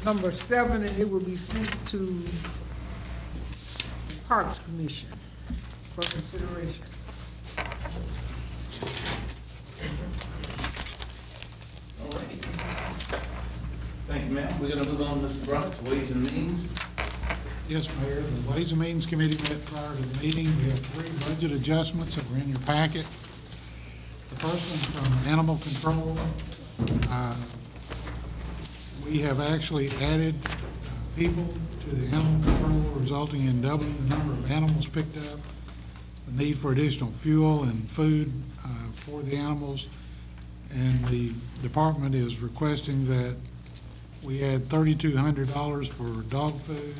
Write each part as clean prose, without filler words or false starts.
number 7, and it will be sent to the Parks Commission for consideration. All righty. Thank you, ma'am. We're going to move on, Mr. Brunt, to Ways and Means. Yes, Mayor. The Ways and Means Committee met prior to the meeting. We have 3 budget adjustments that were in your packet. The first one's from Animal Control. We have actually added people to the animal control, resulting in doubling the number of animals picked up, the need for additional fuel and food for the animals, and the department is requesting that we add $3,200 for dog food,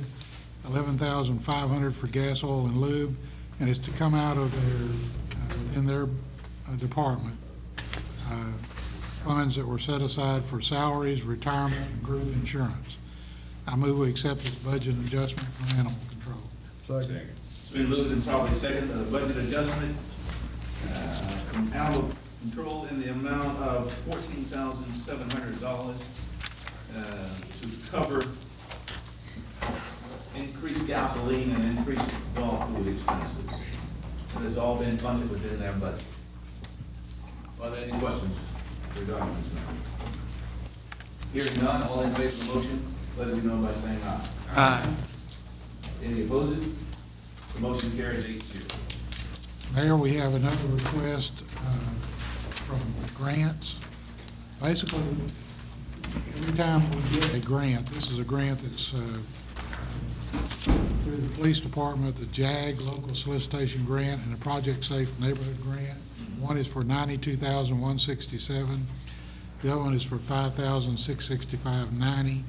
$11,500 for gas, oil, and lube, and it's to come out of their within their department funds that were set aside for salaries, retirement, and group insurance. I move we accept this budget adjustment from Animal Control. Second. It's been moved and probably second, the budget adjustment from Animal Control in the amount of $14,700 to cover increased gasoline and increased dog food expenses. It has all been funded within their budget. Are there any questions regarding this matter? Hearing none, all in favor of the motion, let it be known by saying aye. Aye. Any opposed? The motion carries 8-0. Mayor, we have another request from grants. Basically, every time we get a grant, this is a grant that's through the police department, the JAG local solicitation grant, and a Project Safe Neighborhood grant. One is for $92,167. The other one is for $5,665.90.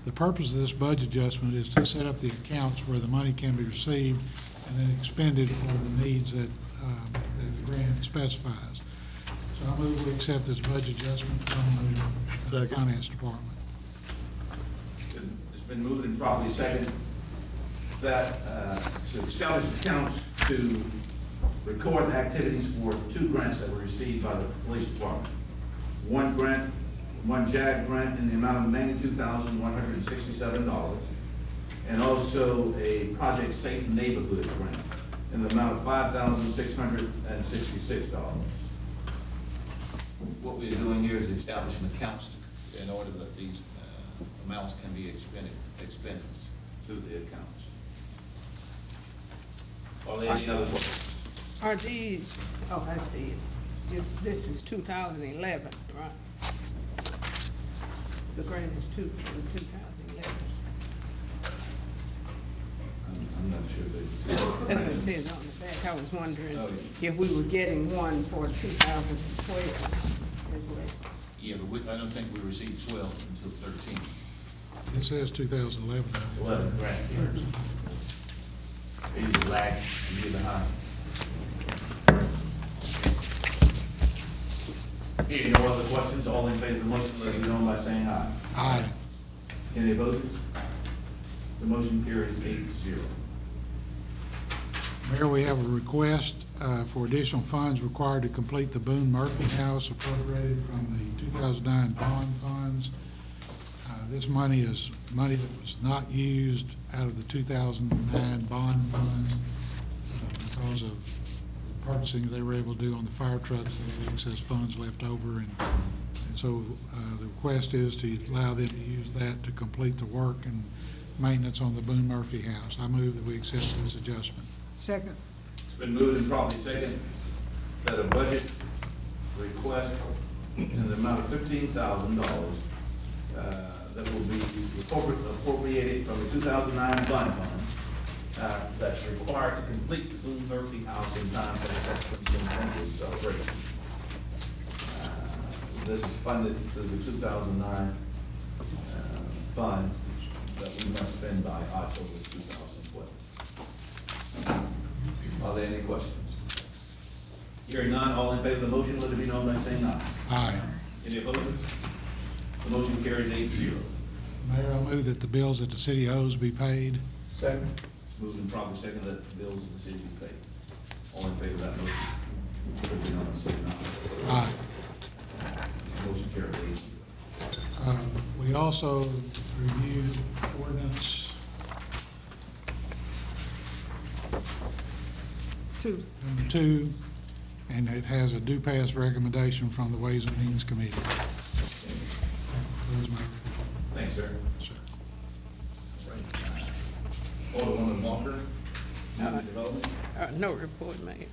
The purpose of this budget adjustment is to set up the accounts where the money can be received and then expended for the needs that the grant specifies. So I move we accept this budget adjustment from the Finance Department. It's been moved and properly second that to establish accounts to record the activities for 2 grants that were received by the police department. One JAG grant in the amount of $92,167, and also a Project Safe Neighborhood grant in the amount of $5,666. What we're doing here is establishing accounts in order that these amounts can be expended through the accounts. Are there any other questions? Are these, oh, I see it. This is 2011, right? The grant is 2011. I'm not sure that. That's what it says on the back. I was wondering if we were getting one for 2012. Yeah, but I don't think we received 12 until 13. It says 2011. 11 grant years. Either lag, a year behind. Hearing no other questions, all in favor of the motion, let it be known by saying aye. Aye. Any opposed? The motion carries 8-0. Mayor, we have a request for additional funds required to complete the Boone Murphy House appropriated from the 2009 bond funds. This money is money that was not used out of the 2009 bond funds because of the purchasing they were able to do on the fire trucks. There were excess funds left over, and so the request is to allow them to use that to complete the work and maintenance on the Boone Murphy House. I move that we accept this adjustment. Second. It's been moved and probably second that a budget request in the amount of $15,000 that will be appropriated from the 2009 bond fund that's required to complete the Boone Murphy House in time for the Veterans celebration. This is funded through the 2009 fund that we must spend by October 2012. Are there any questions? Hearing none, all in favor of the motion, let it be known by saying aye. Aye. Any opposed? The motion carries 8-0. Mayor, I move that the bills that the city owes be paid. Second. It's moved and probably second that the bills of the city be paid. All in favor of that motion, let it be known by saying aye. Aye. The motion carries 8-0. We also review ordinance 2. number 2, and it has a do pass recommendation from the Ways and Means Committee. Those are my report. Thanks, sir. Sir. Alderman Walker, Community Development. No report made.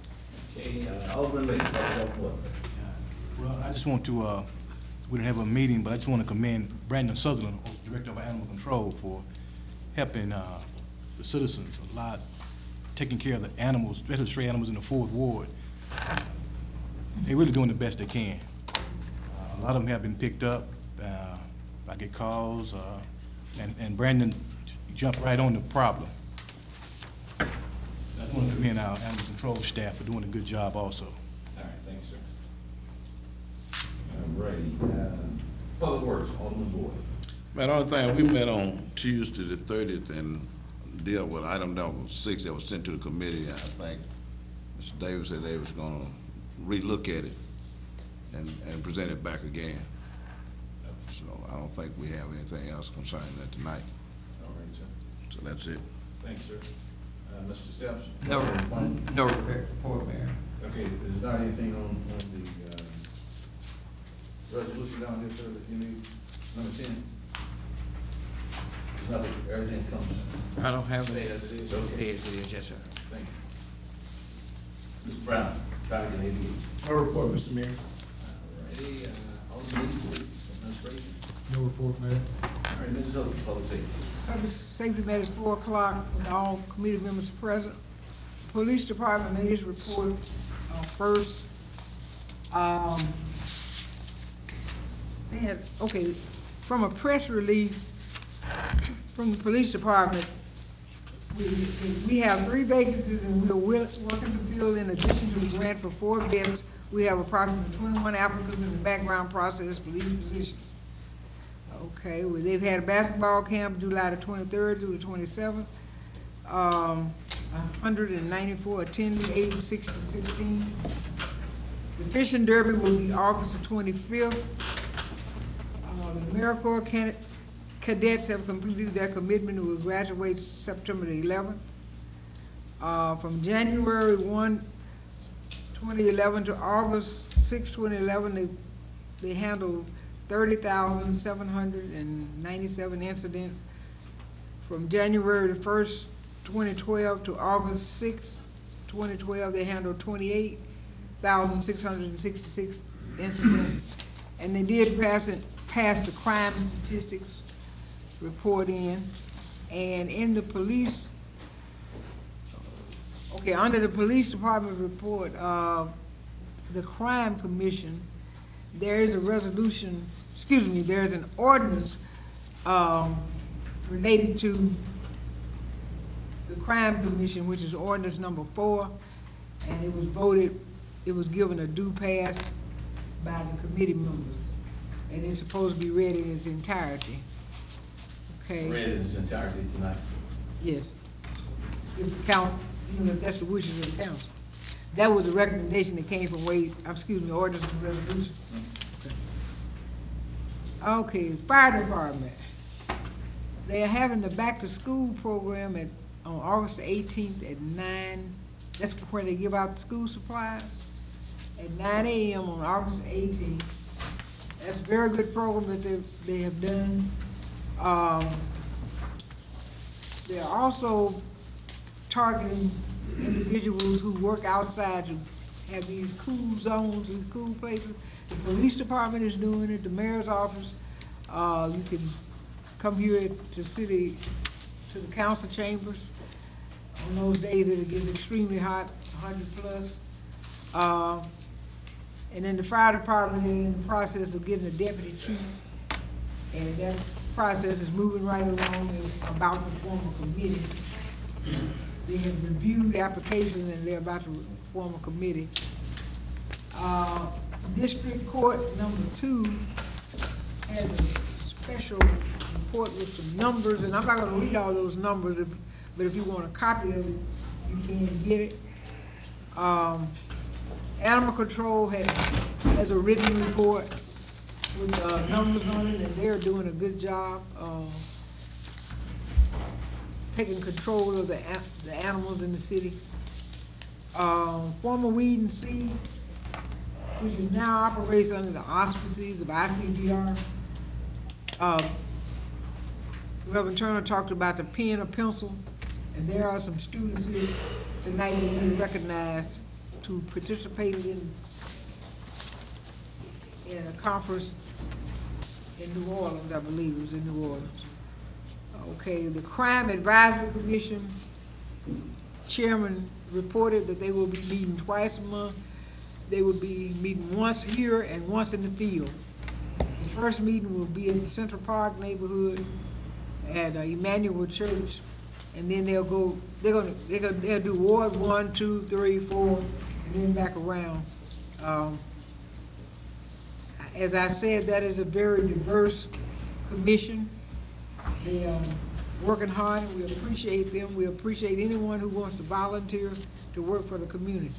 Okay, Alderman Lee, Public Welfare. Well, I just want to, we didn't have a meeting, but I just want to commend Brandon Sutherland, Director of Animal Control, for helping the citizens a lot, taking care of the animals, especially the stray animals in the 4th Ward. They're really doing the best they can. A lot of them have been picked up. I get calls, and Brandon jumped right on the problem. I just want to commend our animal control staff for doing a good job also. All right, thanks, sir. All righty, Public Works, Alderman Boyd. Man, the only thing, we met on Tuesday the 30th and dealt with item number 6 that was sent to the committee. I think Mr. Davis said they was gonna relook at it and present it back again. So I don't think we have anything else concerning that tonight. All right, sir. So that's it. Thanks, sir. Mr. Steps? No report, Mayor. Okay, is there anything on the resolution down here, sir, that you need, number 10? Nothing, everything comes. I don't have Stay it. as it is, Stay okay. as it is, yes, sir. Thank you. Mr. Brown, traffic and aviation. No report, Mr. Mayor. All righty, Alderman Lee, police, administration. No report, Mayor. All right, Mrs. Oates, public safety. Public safety met at 4 o'clock with all committee members present. Police Department made its report first. They had, okay, from a press release from the Police Department, we have 3 vacancies and we're working to fill in addition to the grant for 4 beds. We have approximately 21 applicants in the background process for these positions. Okay, well, they've had a basketball camp July the 23rd through the 27th. 194 attending, ages 6 to 16. The fishing derby will be August the 25th. The AmeriCorps cadets have completed their commitment and will graduate September the 11th. From January 1, 2011 to August 6, 2011, they handled 30,797 incidents. From January the 1st, 2012 to August 6, 2012, they handled 28,666 incidents. And they did pass the crime statistics report in. And in the police, okay, under the police department report, the crime commission, there is a resolution, excuse me, there's an ordinance related to the crime commission, which is ordinance number 4, and it was voted, it was given a due pass by the committee members, and it's supposed to be read in its entirety. Okay? Read in its entirety tonight. Yes. If the count, even if that's the wishes of the council. That was the recommendation that came from ordinance and resolution. Okay, fire department. They are having the back to school program on August 18th at 9. That's where they give out school supplies at 9 a.m. on August 18th. That's a very good program that they have done. They're also targeting individuals who work outside to have these cool zones, these cool places. The police department is doing it, the mayor's office. You can come here to the council chambers on those days that it gets extremely hot, 100 plus. And then the fire department is in the process of getting a deputy chief. And that process is moving right along. It's about to form a committee. They have reviewed applications and they're about to form a committee. District Court number 2 has a special report with some numbers, and I'm not going to read all those numbers, but if you want a copy of it, you can get it. Animal Control has a written report with numbers on it, and they're doing a good job. taking control of the animals in the city. Former Weed and Seed, which is now operates under the auspices of ICDR. Reverend Turner talked about the pen or pencil, and there are some students here tonight that we recognize to participate in a conference in New Orleans, I believe it was in New Orleans. Okay, the Crime Advisory Commission chairman reported that they will be meeting twice a month. They will be meeting once here and once in the field. The first meeting will be in the Central Park neighborhood at Emmanuel Church, and then they'll do Ward 1, 2, 3, 4, and then back around. As I said, that is a very diverse commission. They are working hard, and we appreciate them. We appreciate anyone who wants to volunteer to work for the community.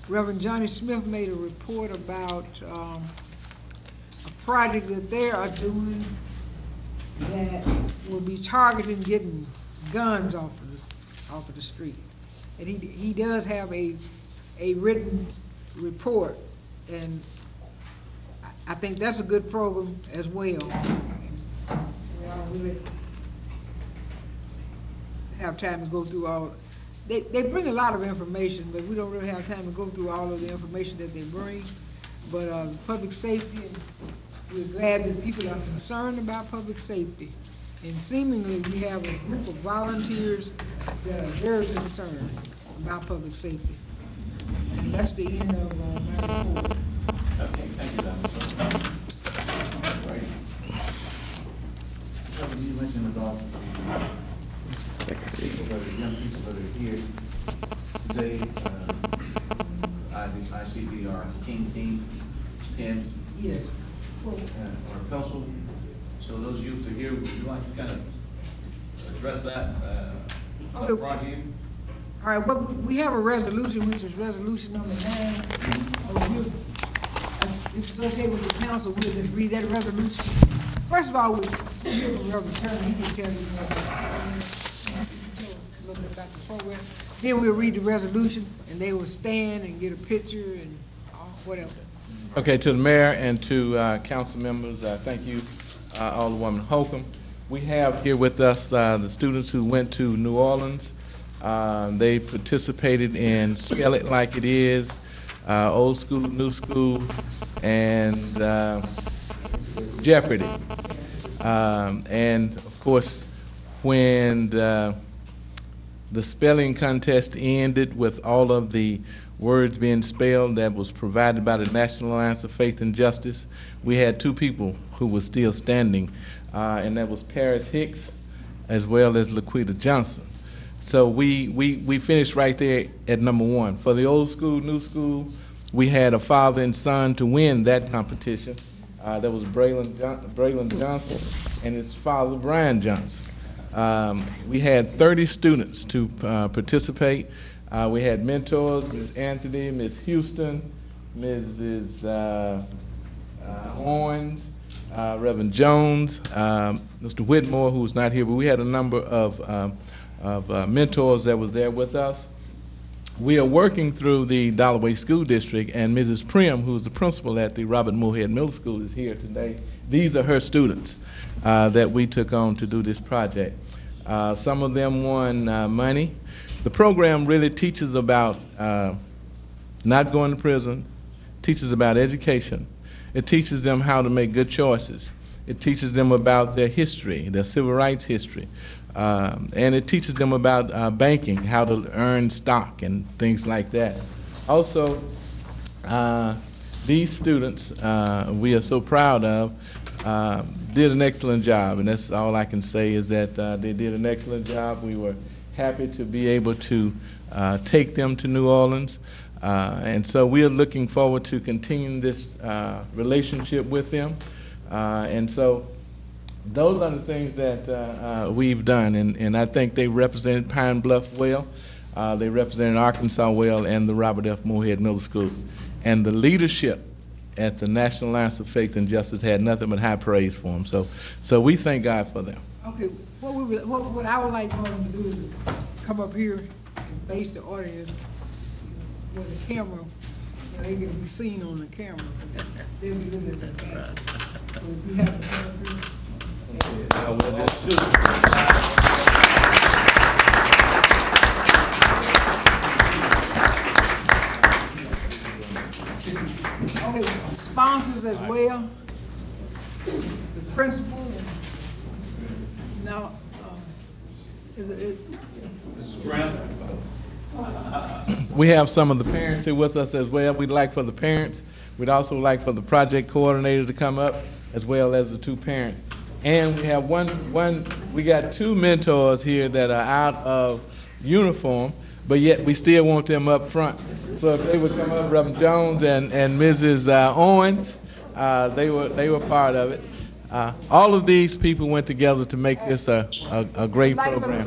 Reverend Johnny Smith made a report about a project that they are doing that will be targeting getting guns off of the street. And he does have a written report, and I think that's a good program as well. We don't really have time to go through all. They bring a lot of information, but we don't really have time to go through all of the information that they bring. But public safety, and we're glad that people are concerned about public safety. And seemingly we have a group of volunteers that are very concerned about public safety. And that's the end of my report. Okay, thank you, Dr. You mentioned about the people that are young people that are here today, ICDR King Team, pens, Yes. or pencil. So those youth are here, would you like to kind of address that brought here? All right, well, we have a resolution, which is resolution number 9. If it's okay with the council, we'll just read that resolution. First of all, we'll hear from Reverend Turner. He can tell you a little bit about the program. Then we'll read the resolution, and they will stand and get a picture and whatever. Okay, to the mayor and to council members, thank you, Alderwoman Holcomb. We have here with us the students who went to New Orleans. They participated in Spell It Like It Is, Old School, New School, and Jeopardy. And of course, when the spelling contest ended with all of the words being spelled that was provided by the National Alliance of Faith and Justice, we had two people who were still standing, and that was Paris Hicks as well as Laquita Johnson. So we finished right there at number 1. For the Old School, New School, we had a father and son to win that competition. That was Braylon Johnson and his father, Brian Johnson. We had 30 students to participate. We had mentors, Ms. Anthony, Ms. Houston, Mrs. Owens, Reverend Jones, Mr. Whitmore, who's not here, but we had a number of mentors that was there with us. We are working through the Dollaway School District, and Mrs. Prim, who's the principal at the Robert Moorhead Middle School, is here today. These are her students that we took on to do this project. Some of them won money. The program really teaches about not going to prison, teaches about education. It teaches them how to make good choices. It teaches them about their history, their civil rights history. And it teaches them about banking, how to earn stock and things like that. Also, these students we are so proud of did an excellent job, and that's all I can say is that they did an excellent job. We were happy to be able to take them to New Orleans, and so we are looking forward to continuing this relationship with them. And so those are the things that we've done, and I think they represented Pine Bluff well, they represented Arkansas well, and the Robert F. Moorhead Middle School. And the leadership at the National Alliance of Faith and Justice had nothing but high praise for them. So we thank God for them. Okay, what I would like for them to do is come up here and face the audience with the camera, so they can be seen on the camera. They'll be looking at that. So if you have the okay, sponsors as well, the principal, and now, Mrs. Graham? We have some of the parents here with us as well. We'd like for the parents, we'd also like for the project coordinator to come up, as well as the two parents. And we have we got two mentors here that are out of uniform, but yet we still want them up front. So if they would come up, Reverend Jones and Mrs. Owens, they were part of it. All of these people went together to make this a great like program.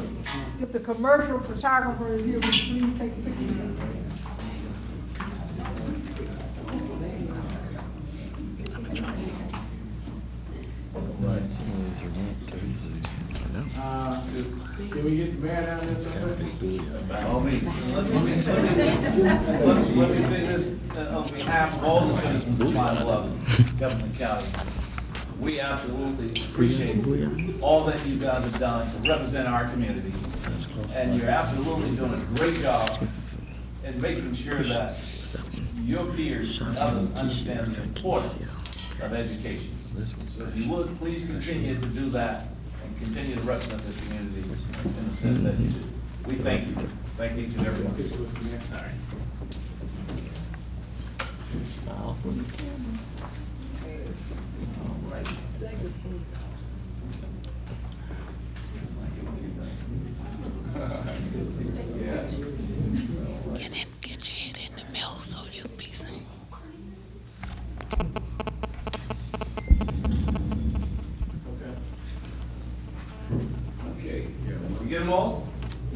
if the commercial photographer is here, would you please take a picture? Can we get the mayor down there somewhere? By all means. Let me say this, on behalf of all the citizens of Pine Bluff, Government County, we absolutely appreciate all that you guys have done to represent our community. And you're absolutely doing a great job in making sure that your peers and others understand the importance of education. So if you would, please continue to do that and continue to represent this community in the sense that you do. We thank you. Thank each and every one. All right. Smile from the camera. All right. Get your head in the middle so you can be seen. Okay. You get them all?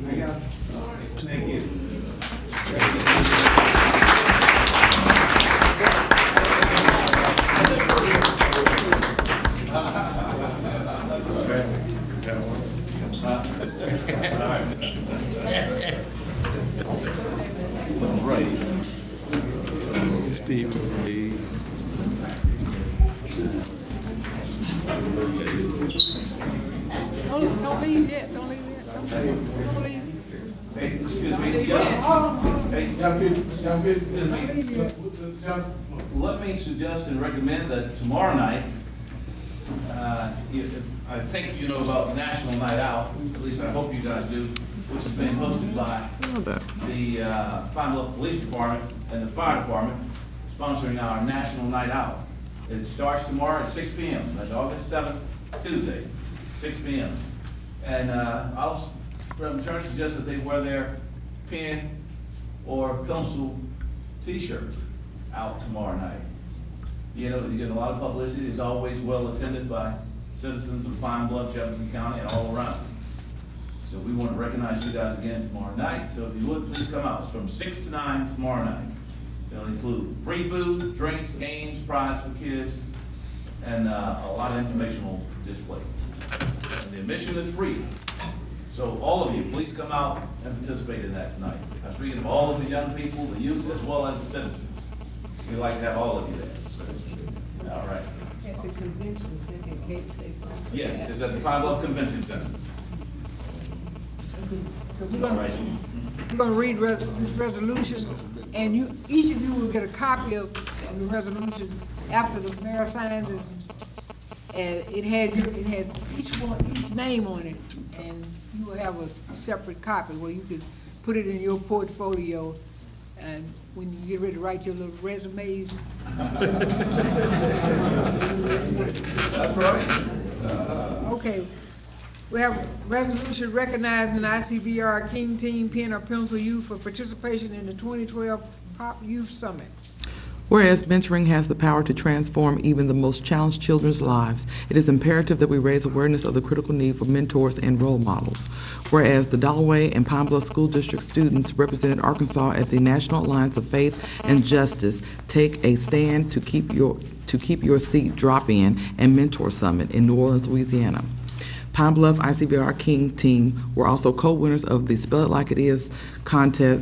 I got them. All right. Thank you. Don't leave yet, don't leave yet, don't leave. Hey, excuse me. Hey, excuse me. Let me suggest and recommend that tomorrow night, I think you know about National Night Out, at least I hope you guys do, which is being hosted by the Pine Bluff Police Department and the Fire Department, sponsoring our National Night Out. It starts tomorrow at 6 p.m. That's August 7th, Tuesday, 6 p.m. And I'm trying to suggest that they wear their pen or pencil T-shirts out tomorrow night. You know, you get a lot of publicity. It's always well attended by citizens of Pine Bluff, Jefferson County, and all around. So we want to recognize you guys again tomorrow night. So if you would, please come out. It's from 6 to 9 tomorrow night. It'll include free food, drinks, games, prize for kids, and a lot of informational display. And the admission is free. So all of you, please come out and participate in that tonight. I'm speaking of all of the young people, the youth, as well as the citizens. We'd like to have all of you there. All right. At the convention center in Cape State. Yes, it's at the Pine Bluff Convention Center. We're gonna read this resolution, and each of you will get a copy of the resolution after the mayor signs it. And it had each name on it, and you will have a separate copy where you could put it in your portfolio, and when you get ready to write your little resumes. That's right. Okay, we have a resolution recognizing ICBR King Team Pen or Pencil Youth for participation in the 2012 Pop Youth Summit. Whereas mentoring has the power to transform even the most challenged children's lives, it is imperative that we raise awareness of the critical need for mentors and role models. Whereas the Dalloway and Pine Bluff School District students represented Arkansas at the National Alliance of Faith and Justice take a stand to keep your seat drop-in and mentor summit in New Orleans, Louisiana. Pine Bluff ICVR King team were also co-winners of the Spell It Like It Is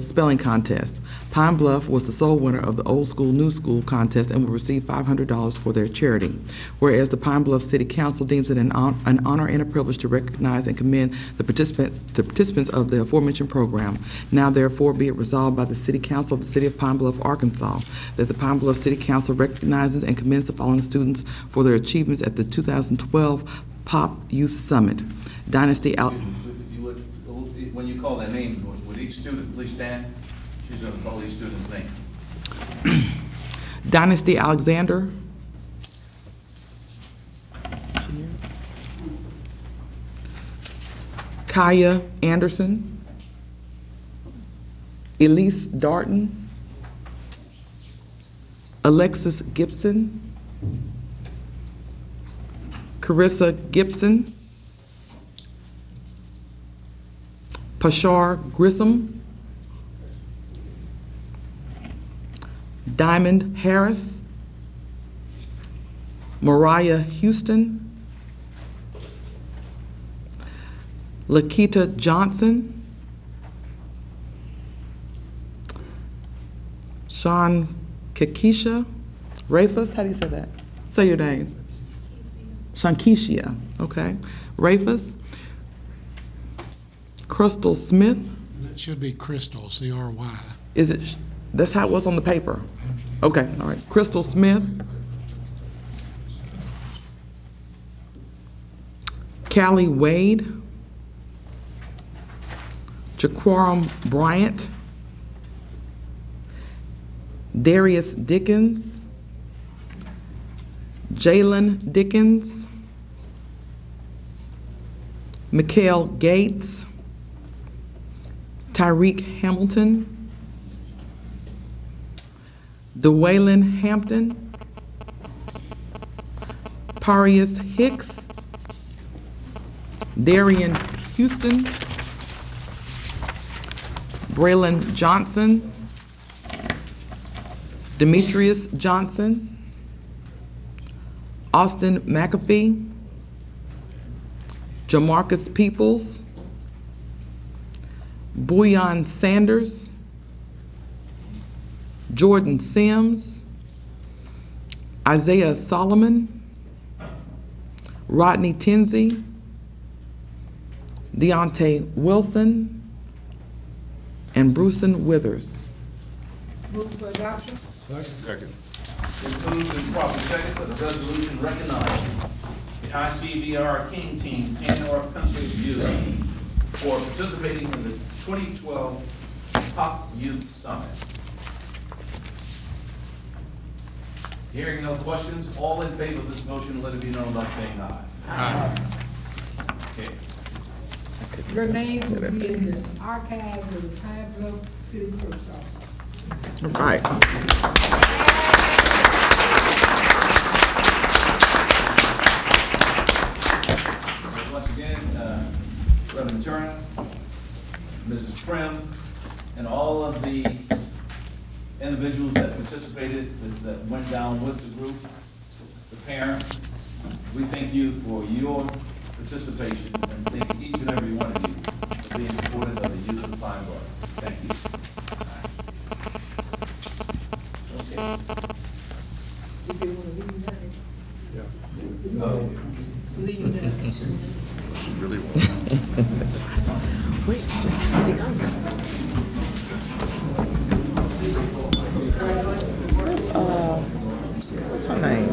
spelling contest. Pine Bluff was the sole winner of the Old School, New School contest and will receive $500 for their charity. Whereas the Pine Bluff City Council deems it an honor and a privilege to recognize and commend the participants of the aforementioned program. Now therefore be it resolved by the City Council of the City of Pine Bluff, Arkansas, that the Pine Bluff City Council recognizes and commends the following students for their achievements at the 2012 Pop Youth Summit. Dynasty Out. If you would, when you call their name, would each student please stand? She's going to call each student's name. Dynasty Alexander. Kaya Anderson. Elise Darton. Alexis Gibson. Carissa Gibson. Pashar Grissom. Diamond Harris. Mariah Houston. Lakita Johnson. Sean Kakisha. Rafus, how do you say that? Say your name. Shankishia, okay. Rafus. Crystal Smith. That should be Crystal, C-R-Y. Is it, that's how it was on the paper? Okay, all right. Crystal Smith. Callie Wade. Jaquarum Bryant. Darius Dickens. Jalen Dickens. Mikhail Gates. Tyreek Hamilton. DeWaylen Hampton. Parius Hicks. Darian Houston. Braylon Johnson. Demetrius Johnson. Austin McAfee. Jamarcus Peoples. Bouillon Sanders. Jordan Sims. Isaiah Solomon. Rodney Tenzie. Deontay Wilson. And Brucein Withers. Move for adoption. Second. It's moved and properly second that the resolution recognizes the ICVR King Team and/or Country Youth for participating in the 2012 Pop Youth Summit. Hearing no questions, all in favor of this motion, let it be known by saying aye. Aye. Okay. Your name will be in the archives of the Pine Bluff City Clerk's Office. All right. Once again, Reverend Turner, Mrs. Prim, and all of the individuals that participated, that went down with the group, the parents, we thank you for your participation and thank each and every one of you for being supportive of the youth of the Pine Bluff. Thank you. Okay. If they want to leave that. No. Leave that. She really wants. Wait, what's her name?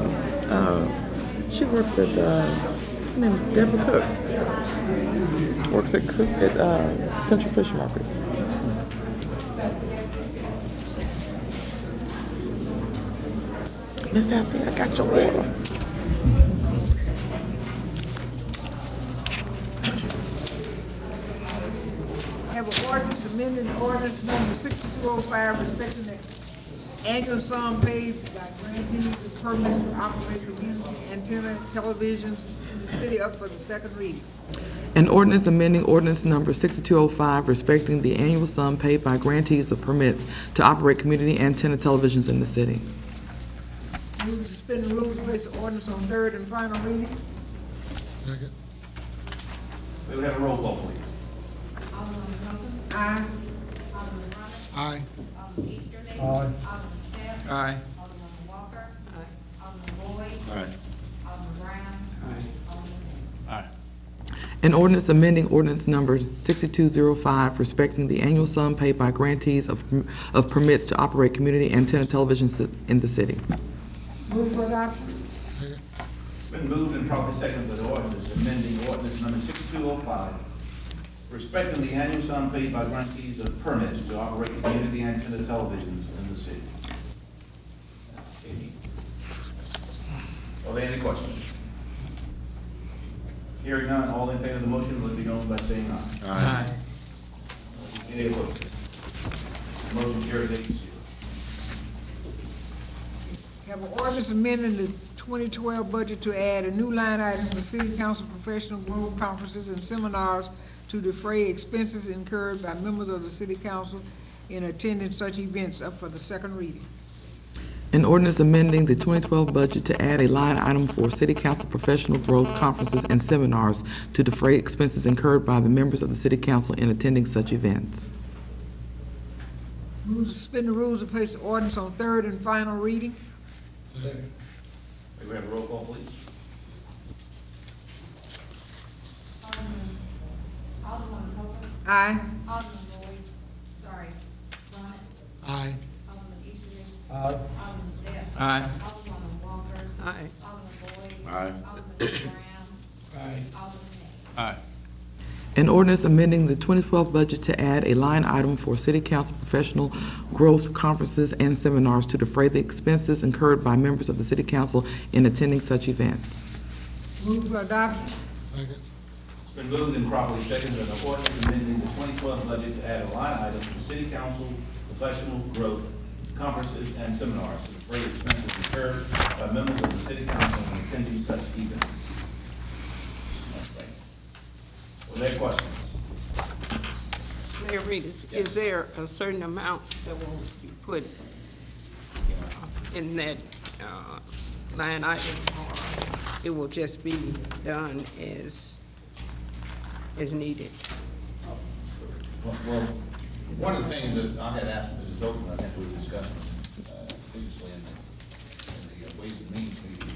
She works at, her name is Deborah Cook. Works at Central Fish Market. Miss Althea, I got your order. Have an ordinance amending ordinance number 6205 respecting the annual sum paid by grantees of permits to operate community antenna televisions in the city up for the second reading. An ordinance amending ordinance number 6205 respecting the annual sum paid by grantees of permits to operate community antenna televisions in the city. Move to suspend the rules, place the ordinance on third and final reading. Second. We will have a roll call, please. Alderman Wilson. Aye. Alderman Rogers. Aye. Alderman Easterly. Aye. Alderman Smith. Aye. Alderman Walker. Alderman Boyd. Aye. Alderman Brown. Alderman Nash. Aye. An ordinance amending ordinance number 6205 respecting the annual sum paid by grantees of permits to operate community antenna television in the city. Move for adoption. It's been moved and properly seconded that the ordinance amending ordinance number 6205, respecting the annual sum paid by grantees of permits to operate community antenna televisions in the city. Are there any questions? Hearing none, all in favor of the motion, let it be known by saying aye. Aye. Any opposed? Motion carries 8-0. Have an ordinance amending the 2012 budget to add a new line item for city council professional growth conferences and seminars to defray expenses incurred by members of the city council in attending such events, up for the second reading. An ordinance amending the 2012 budget to add a line item for city council professional growth conferences and seminars to defray expenses incurred by the members of the city council in attending such events. Move to suspend the rules and place the ordinance on third and final reading. Second. May we have a roll call, please? Alderman Holcomb. Aye. Alderman Boyd. Sorry. Ronick. Aye. Alderman Easterly. Aye. Alderman Smith. Aye. Alderman Walker. Aye. Alderman Boyd. Aye. Alderman Brown. Aye. Alderman Nash. Aye. An ordinance amending the 2012 budget to add a line item for city council professional growth conferences and seminars to defray the expenses incurred by members of the city council in attending such events. Move for adoption. Second. It's been moved and properly seconded that the ordinance amending the 2012 budget to add a line item for city council professional growth conferences and seminars to defray expenses incurred by members of the city council in attending such events. Were there questions? Mayor Reed, is there a certain amount that will be put in that line item, or it will just be done as needed? Well, one of the things that I had asked Mrs. Oakland, I think we discussed previously in the Ways and Means meeting.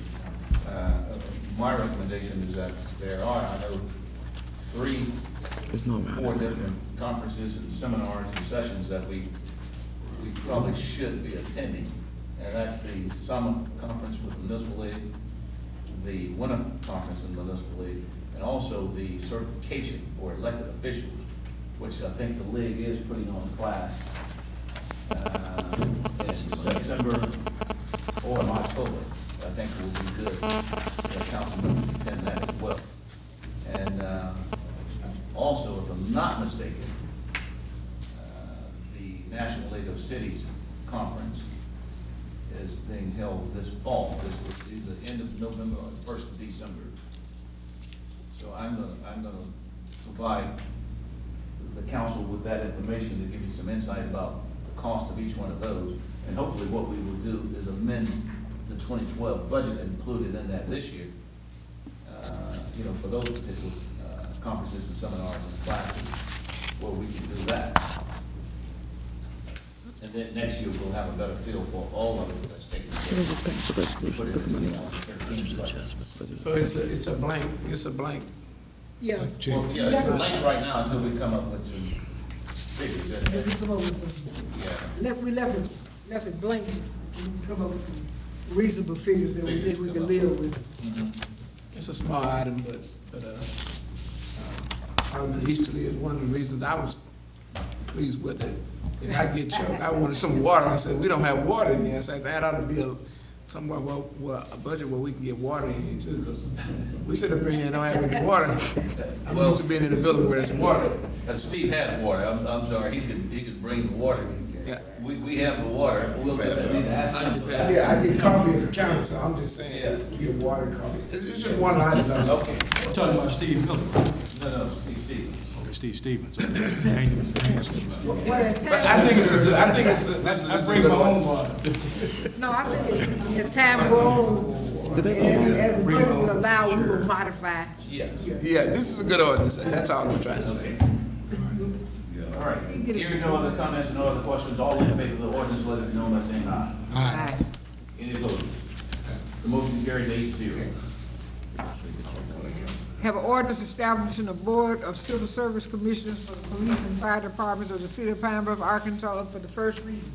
My recommendation is that there are, I know, 3 or 4 different conferences and seminars and sessions that we probably should be attending. And that's the summer conference with the municipal league, the winter conference in the municipal league, and also the certification for elected officials, which I think the league is putting on the class in September or in October. I think it will be good for council members to attend that as well. And also, if I'm not mistaken, the National League of Cities Conference is being held this fall. This was either the end of November or the 1st of December. So I'm gonna provide the council with that information to give you some insight about the cost of each one of those. And hopefully what we will do is amend the 2012 budget and include it in that this year, for those particular conferences and seminars and classes where we can do that. And then next year we'll have a better feel for all of it that's taking place. Put it into the 13 budget. So it's a blank. Yeah. Well, yeah, it's blank right now until we come up with some figures. Let's come up with some, Yeah. we left it blank, we can come up with some reasonable figures that we think we can live with. It's a small item, but Alderman Easterly is one of the reasons I was pleased with it. If I get choked, I wanted some water. I said, we don't have water in here. I said, that ought to be somewhere where a budget where we can get water in here too, because we sit up in here and don't have any water. I'm used to being in a building where there's water. Steve has water. I'm sorry, he could bring the water. Yeah. We have the water. We'll definitely ask him. Yeah, I get coffee at the counter, so I'm just saying, Yeah. get water and coffee. It's just one line. Okay. I'm talking about Steve Miller. No, Steve. Okay, Steve Stevens. But I think it's a good, this is a good. No, I think as time goes on, As the budget will allow, we will modify. Yeah. Yeah, this is a good ordinance, that's all I'm trying to say. All right, hearing no other comments, no other questions, all in favor of the ordinance, let it be known by saying aye. Aye. Any opposed? The motion carries 8-0. Have an ordinance establishing a board of civil service commissioners for the police and fire departments of the city of Pine Bluff, Arkansas for the first reading.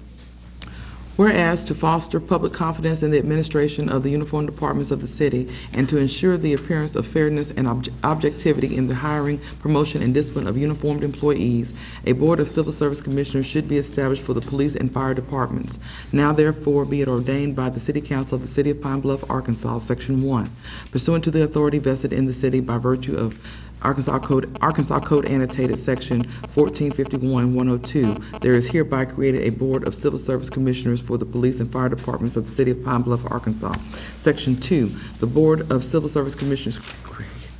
Whereas to foster public confidence in the administration of the uniform departments of the city and to ensure the appearance of fairness and objectivity in the hiring, promotion, and discipline of uniformed employees, a board of civil service commissioners should be established for the police and fire departments. Now therefore be it ordained by the City Council of the City of Pine Bluff, Arkansas, Section 1, pursuant to the authority vested in the city by virtue of Arkansas Code Annotated Section 1451-102, there is hereby created a Board of Civil Service Commissioners for the Police and Fire Departments of the City of Pine Bluff, Arkansas. Section 2, the Board of Civil Service Commissioners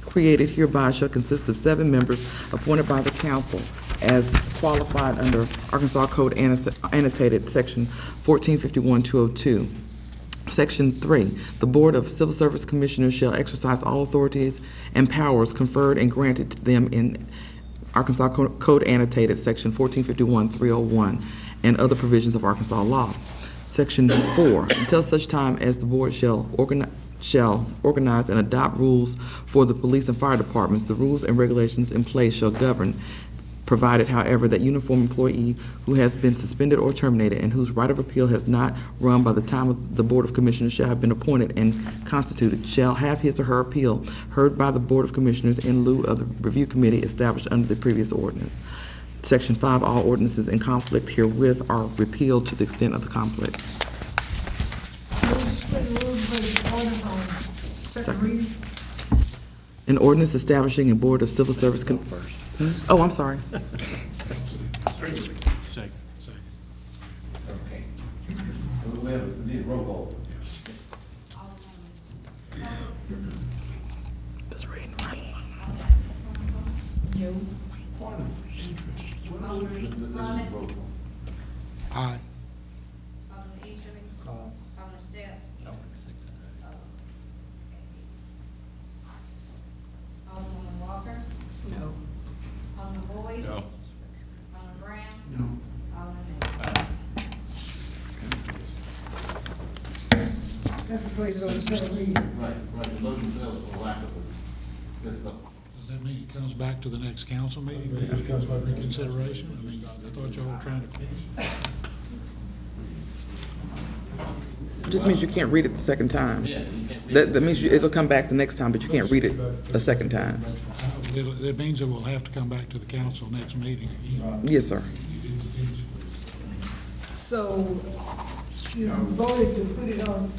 created hereby shall consist of 7 members appointed by the council as qualified under Arkansas Code Annotated Section 1451-202. Section 3, the Board of Civil Service Commissioners shall exercise all authorities and powers conferred and granted to them in Arkansas Code Annotated Section 1451-301 and other provisions of Arkansas law. Section 4, until such time as the board shall organize and adopt rules for the police and fire departments, the rules and regulations in place shall govern, provided, however, that uniform employee who has been suspended or terminated and whose right of appeal has not run by the time of the Board of Commissioners shall have been appointed and constituted, shall have his or her appeal heard by the Board of Commissioners in lieu of the review committee established under the previous ordinance. Section 5, all ordinances in conflict herewith are repealed to the extent of the conflict. Second reading. An ordinance establishing a Board of Civil Service Oh, I'm sorry. Second. Okay. We need a roll call. Just reading right. This is a roll call. Aye. Alderman Easterly. Alderman Step. Alderman Walker. No. Alderman Boyd. No. Alderman Brown. No. Alderman Nate. That's the place it on the second reading. Right, the motion fails for lack of a fifth vote. Does that mean it comes back to the next council meeting for reconsideration? I mean, I thought y'all were trying to finish. It just means you can't read it the second time. Yeah, you can't read That means it'll come back the next time, but you can't read it a second time. That means it will have to come back to the council next meeting again. Yes, sir. So, you voted to put it on,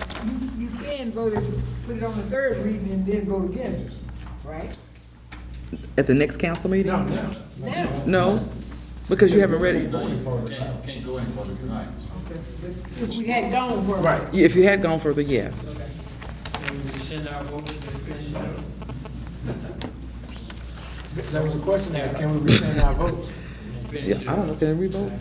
you can vote to put it on the third reading and then vote against it, right? At the next council meeting? Now. No, because you haven't read it. No, you can't go any further tonight. Okay, but if we had gone for. Right. If you had gone further, yes. There was a question asked, can we rescind our votes? Yeah, I don't know, can we revote?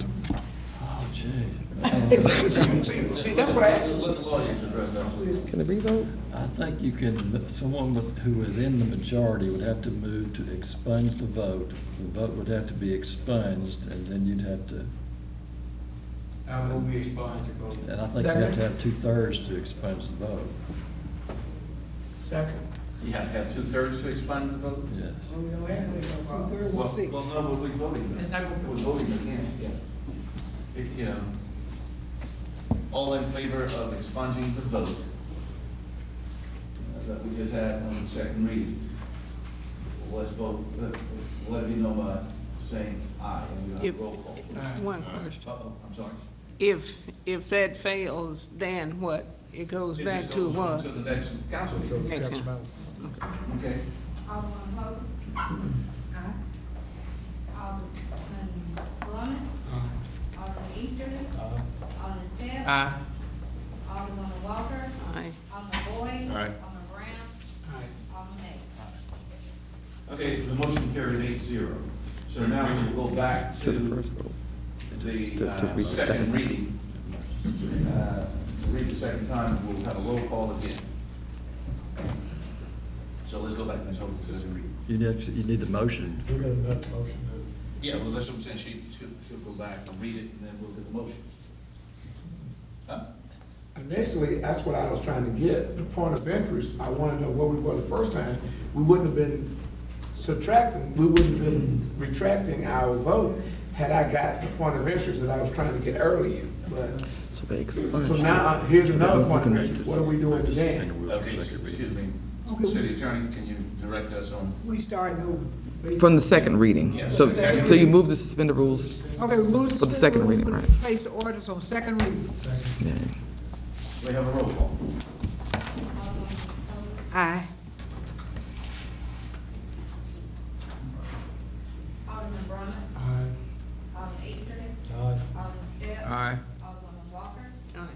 See, that's what I asked. Let the lawyers address that, please. Can it revote? I think you can, someone who is in the majority would have to move to expunge the vote. The vote would have to be expunged, and then you'd have to, I will be expunged the vote. and I think you have to have 2/3 to expunge the vote. Second. You have to have 2/3 to expunge the vote? Yes. Two-thirds or six. Well, no, we're voting. It's not gonna- We're voting again, yeah. You know, all in favor of expunging the vote that we just had on the second reading? Let's vote, let it be known by saying aye, and we have If- a roll call. One question. Uh-oh, I'm sorry. If that fails, then what? It goes It back just to goes on what? to the next council meeting. Next time. Okay. Alderman Hope. Aye. Alderman Drummond. Alderman Easterly. Alderman Step. Aye. Alderman Walker. Aye. Alderman Boyd. Aye. Alderman Brown. Alderman Nate. Okay, the motion carries 8-0. So now we'll go back To to the first vote. the To read the second second time. reading. Read the second time, we'll have a roll call again. go back, Ms. Holden, to the read. You need the motion. Yeah, well, that's what I'm saying, she'll go back and read it, and then we'll get the motion. Huh? Initially, that's what I was trying to get, the point of interest. I wanted to know where we were the first time. We wouldn't have been we wouldn't have been retracting our vote had I got the point of interest that I was trying to get earlier. But, So they expunged. so now, here's another point of interest. What are we doing today? Okay, excuse me, City Attorney, can you direct us on? We started over. From the second reading. Yeah. So you move to suspend the rules? Okay, we move to For the suspend second rules, reading, right. Place the ordinance on second reading. Yeah. We have a roll call. Aye. Alderman Drummond. Aye. Alderman Easterly. Aye. Alderman Step. Aye. Alderman Walker. Aye.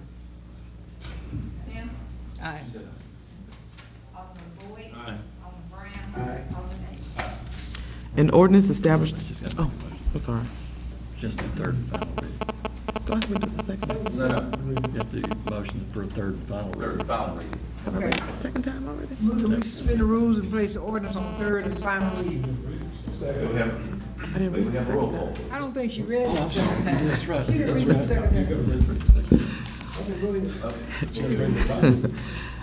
Pam. Aye. Alderman Boyd. Aye. Alderman Brown. Aye. Alderman Mays. An ordinance established, oh, I'm sorry. Just the third and final reading. Do I have to do the second? No, no, You have to motion for a third and final third reading. and final reading. Have I read it the second time already? Move that we suspend the rules and place the ordinance on third and final reading. We have, I didn't read it the have a roll second call. time. I don't think she read it. Oh, I'm sorry. That's right. She didn't read it the second time. Okay, go ahead.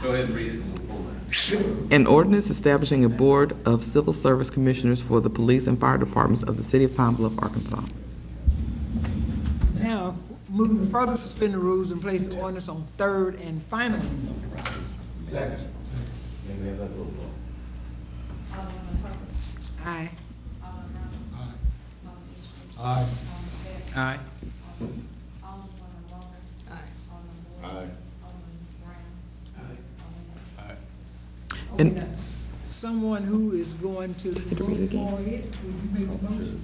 Go ahead and read it, and we'll pull that. An ordinance establishing a board of civil service commissioners for the police and fire departments of the city of Pine Bluff, Arkansas. Now, move to further suspend the rules and place the ordinance on third and final reading. Second. May we have that roll call? Alderman Parker. Aye. Alderman Drummond. Alderman Easterly. Aye. Alderman Step. Aye. Alderman Walker. Aye. Alderman Boyd. Aye. Alderman Brown. Aye. Alderman Mays. Okay, And- now, someone who is going to to read it vote again? for it, will you make the motion?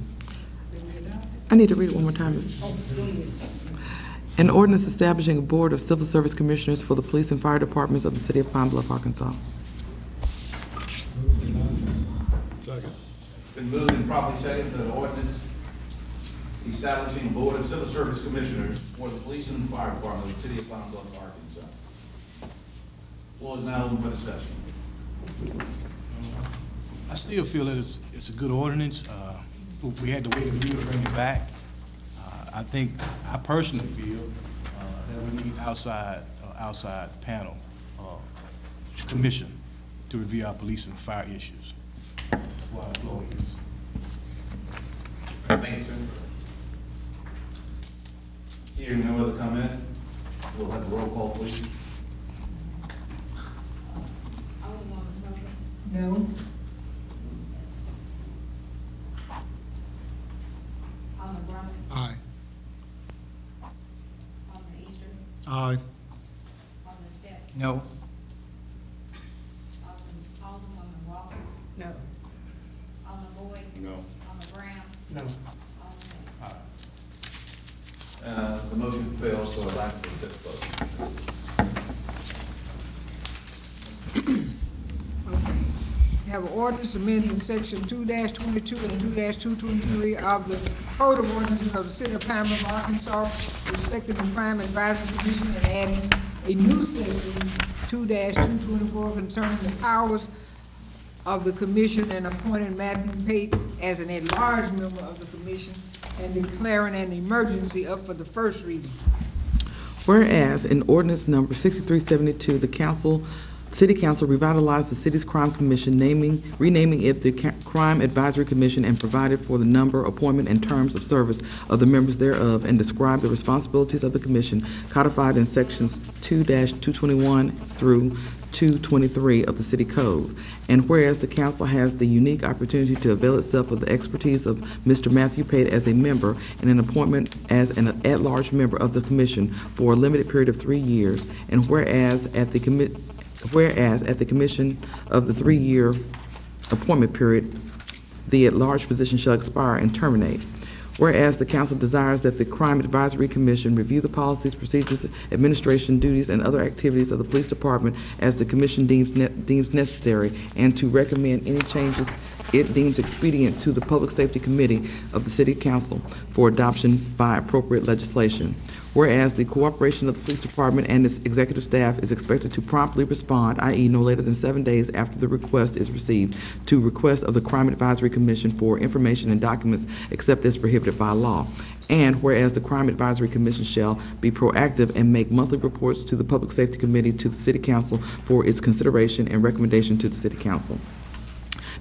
That we adopt it? I need to read it one more time. Ms. Oh, go ahead. An ordinance establishing a board of civil service commissioners for the police and fire departments of the city of Pine Bluff, Arkansas. Second. It's been moved and properly seconded that an ordinance establishing a board of civil service commissioners for the police and fire department of the city of Pine Bluff, Arkansas. Floor is now open for discussion. I still feel that it's a good ordinance. We had to wait a year to bring it back. I personally feel that we need outside panel commission to review our police and fire issues for our employees. Thank you, sir. Hearing no other comment, we'll have a roll call, please. Alderman Parker. No. Alderman Drummond. Aye. Alderman Easterly. Aye. Alderman Step. No. Alderman Walker. No. Alderman Boyd. No. Alderman Brown. No. Alderman Mays. The motion fails for a lack of a fifth vote. We have an ordinance amending section 2-22 and 2-223 of the Code of Ordinances of the City of Pine Bluff, Arkansas, respecting the Crime Advisory Commission, and adding a new section 2-224 concerning the powers of the commission and appointing Matthew Pate as an at-large member of the commission and declaring an emergency up for the first reading. Whereas in ordinance number 6372, City Council revitalized the city's crime commission, renaming it the Crime Advisory Commission, and provided for the number, appointment, and terms of service of the members thereof, and described the responsibilities of the commission codified in sections 2-221 through 223 of the city code. And whereas the council has the unique opportunity to avail itself of the expertise of Mr. Matthew Pate as a member and an appointment as an at-large member of the commission for a limited period of 3 years, and whereas at the commission of the 3-year appointment period, the at-large position shall expire and terminate. Whereas the council desires that the Crime Advisory Commission review the policies, procedures, administration duties, and other activities of the police department as the commission deems necessary, and to recommend any changes it deems expedient to the Public Safety Committee of the City Council for adoption by appropriate legislation. Whereas the cooperation of the police department and its executive staff is expected to promptly respond, i.e. no later than 7 days after the request is received, to request of the Crime Advisory Commission for information and documents except as prohibited by law. And whereas the Crime Advisory Commission shall be proactive and make monthly reports to the Public Safety Committee to the City Council for its consideration and recommendation to the City Council.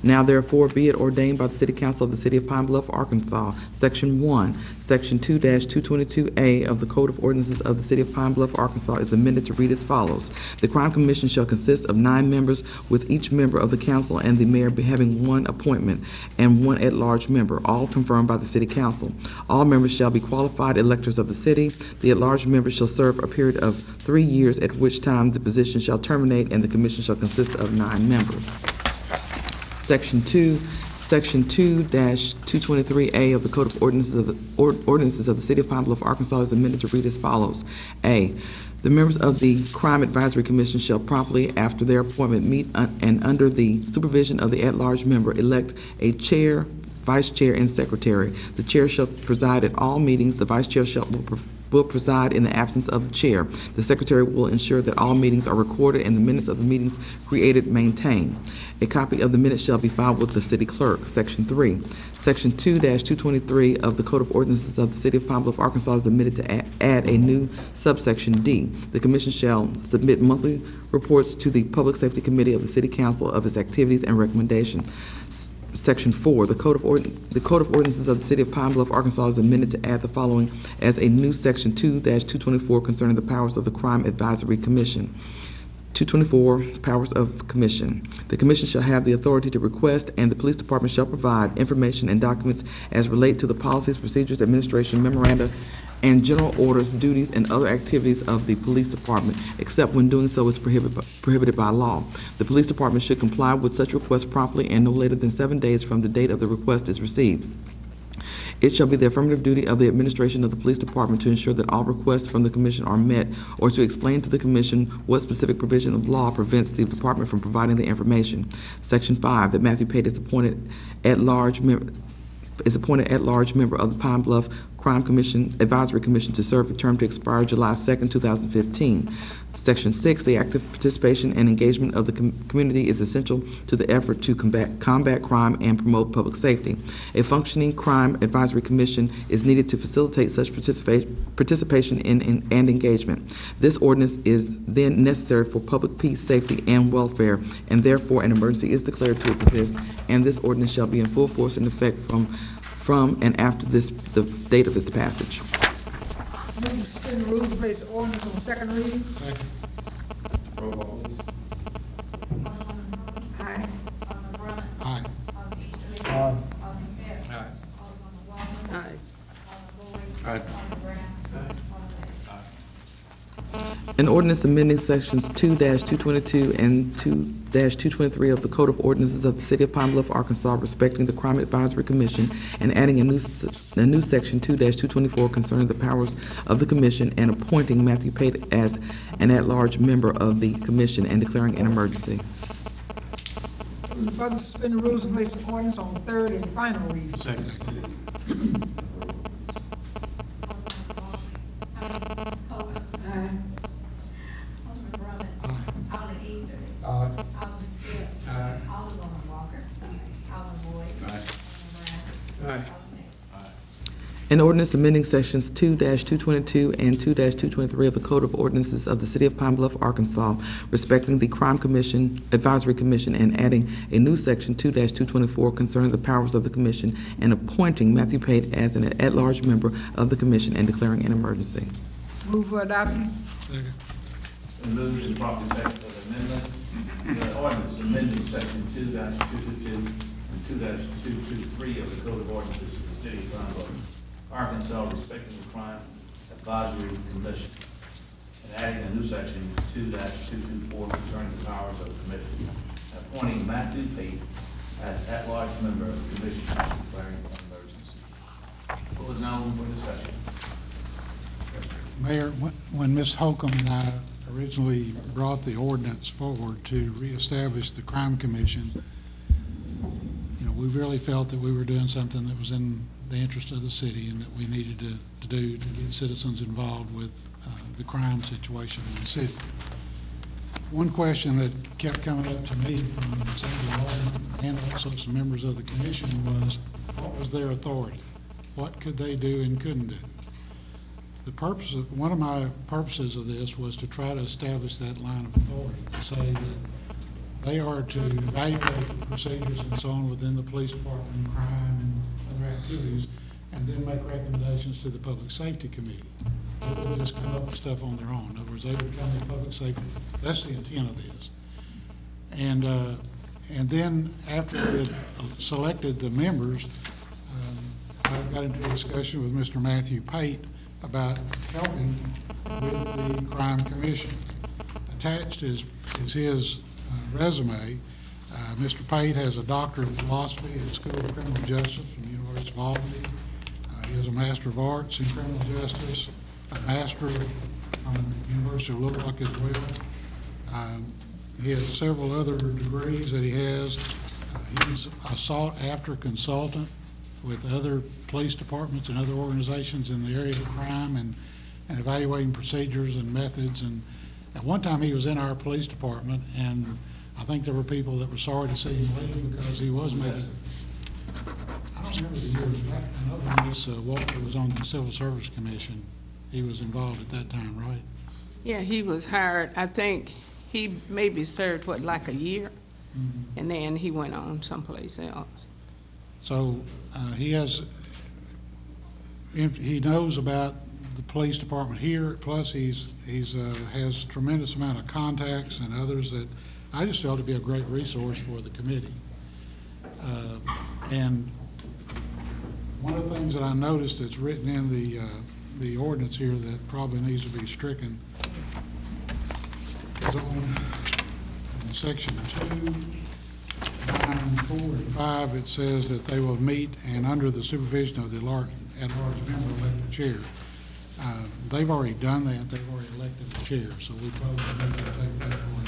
Now therefore be it ordained by the City Council of the City of Pine Bluff, Arkansas, Section 1, Section 2-222A of the Code of Ordinances of the City of Pine Bluff, Arkansas is amended to read as follows. The Crime Commission shall consist of 9 members, with each member of the council and the mayor having 1 appointment and 1 at-large member, all confirmed by the City Council. All members shall be qualified electors of the city. The at-large member shall serve a period of 3 years, at which time the position shall terminate, and the commission shall consist of 9 members. Section 2-223A of the Code of Ordinances of the City of Pine Bluff, Arkansas is amended to read as follows. A, the members of the Crime Advisory Commission shall promptly, after their appointment, meet and under the supervision of the at-large member, elect a chair, vice chair, and secretary. The chair shall preside at all meetings. The vice chair will preside in the absence of the chair. The secretary will ensure that all meetings are recorded and the minutes of the meetings created maintained. A copy of the minutes shall be filed with the city clerk. Section 3. Section 2-223 of the Code of Ordinances of the City of Pine Bluff, Arkansas is amended to add a new subsection D. The commission shall submit monthly reports to the Public Safety Committee of the City Council of its activities and recommendations. Section 4, the Code of Ordinances of the City of Pine Bluff, Arkansas is amended to add the following as a new Section 2-224 concerning the powers of the Crime Advisory Commission. 224, Powers of Commission. The Commission shall have the authority to request, and the Police Department shall provide information and documents as relate to the policies, procedures, administration, memoranda, and general orders, duties, and other activities of the Police Department, except when doing so is prohibited by law. The Police Department should comply with such requests promptly and no later than 7 days from the date of the request is received. It shall be the affirmative duty of the administration of the police department to ensure that all requests from the commission are met, or to explain to the commission what specific provision of law prevents the department from providing the information. Section 5, that Matthew Pate is appointed at-large member of the Pine Bluff Crime Commission Advisory Commission to serve a term to expire July 2nd, 2015. Section 6, the active participation and engagement of the community is essential to the effort to combat crime and promote public safety. A functioning Crime Advisory Commission is needed to facilitate such participation and engagement. This ordinance is then necessary for public peace, safety, and welfare, and therefore an emergency is declared to exist, and this ordinance shall be in full force and effect from and after the date of its passage. Move to suspend the rules and place the ordinance on second reading. Roll call, please. Aye. Alderman Brunner. Aye. Alderman Easterly. Aye. Alderman Steph. Aye. Alderman Walker. Aye. Alderman Boyd. Aye. Alderman Brown. Alderman Hess. An ordinance amending sections 2-222 and 2-223 of the Code of Ordinances of the City of Pine Bluff, Arkansas, respecting the Crime Advisory Commission, and adding a new section 2-224 concerning the powers of the commission, and appointing Matthew Pate as an at-large member of the commission, and declaring an emergency. Further suspend the rules and place the ordinance on third and final reading. Second. Alderman Walker. Aye. Alderman Brunner. Alderman Easterly. Aye. Alderman Steph. Alderman Walker. Alderman Boyd. Alderman Brown. Aye. Alderman Hess. An ordinance amending sections 2-222 and 2-223 of the Code of Ordinances of the City of Pine Bluff, Arkansas, respecting the Crime Commission Advisory Commission, and adding a new section 2-224 concerning the powers of the commission, and appointing Matthew Pate as an at-large member of the commission, and declaring an emergency. Move for adoption. Second. Moved and properly second for the amendment. The ordinance amending section 2-222 and 2-223 of the Code of Ordinances of the City of Pine Bluff, Arkansas, respecting the Crime Advisory Commission, and adding a new section 2-224 concerning the powers of the commission, and appointing Matthew Pate as at-large member of the commission, and declaring an emergency. Floor is now open for discussion. Mayor, when Ms. Holcomb and I originally brought the ordinance forward to reestablish the Crime Commission, we really felt that we were doing something that was in the interest of the city and that we needed to do to get citizens involved with the crime situation in the city. One question that kept coming up to me from some of the aldermen and also some members of the commission was, what was their authority? What could they do and couldn't do? One of my purposes of this was to try to establish that line of authority, to say that they are to evaluate procedures and so on within the police department and crime and other activities, and then make recommendations to the Public Safety Committee. They wouldn't just come up with stuff on their own. In other words, they would come to public safety. That's the intent of this. And then after we had selected the members, I got into a discussion with Mr. Matthew Pate about helping with the Crime Commission. Attached is his resume. Mr. Pate has a doctorate of philosophy at the School of Criminal Justice from the University of Albany. He has a Master of Arts in Criminal Justice, a Master from the University of Little Rock as well. He has several other degrees that he has. He's a sought-after consultant with other police departments and other organizations in the area of crime and evaluating procedures and methods. And at one time, he was in our police department, and I think there were people that were sorry to see him leave because he was making, I don't remember the years back. I know when Miss Walker was on the Civil Service Commission, he was involved at that time, right? Yeah, he was hired, I think he maybe served, what, like a year? Mm-hmm. And then he went on someplace else. So he knows about the police department here, plus he's has tremendous amount of contacts and others that I just felt to be a great resource for the committee. And one of the things that I noticed that's written in the ordinance here that probably needs to be stricken is on section 2, 9, 4, and 5. It says that they will meet and under the supervision of the at-large member elected chair. They've already done that. They've already elected a chair, so we probably need to take that away.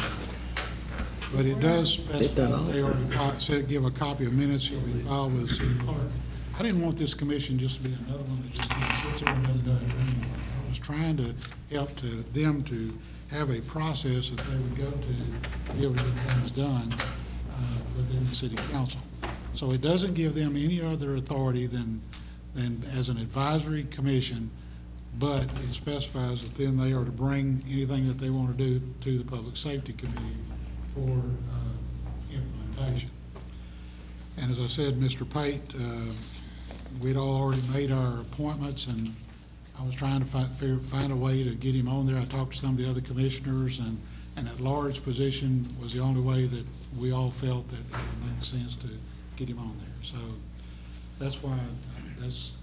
But it does specify they already give a copy of minutes shall be filed with the city clerk. I didn't want this commission just to be another one that just kind of sits there and doesn't do anything. I was trying to help them to have a process that they would go to be able to get things done within the city council. So it doesn't give them any other authority than as an advisory commission, but it specifies that then they are to bring anything that they want to do to the Public Safety Committee for implementation. And as I said, Mr. Pate, we'd all already made our appointments, and I was trying to find a way to get him on there. I talked to some of the other commissioners, and at large position was the only way that we all felt that it would make sense to get him on there. So that's why, that's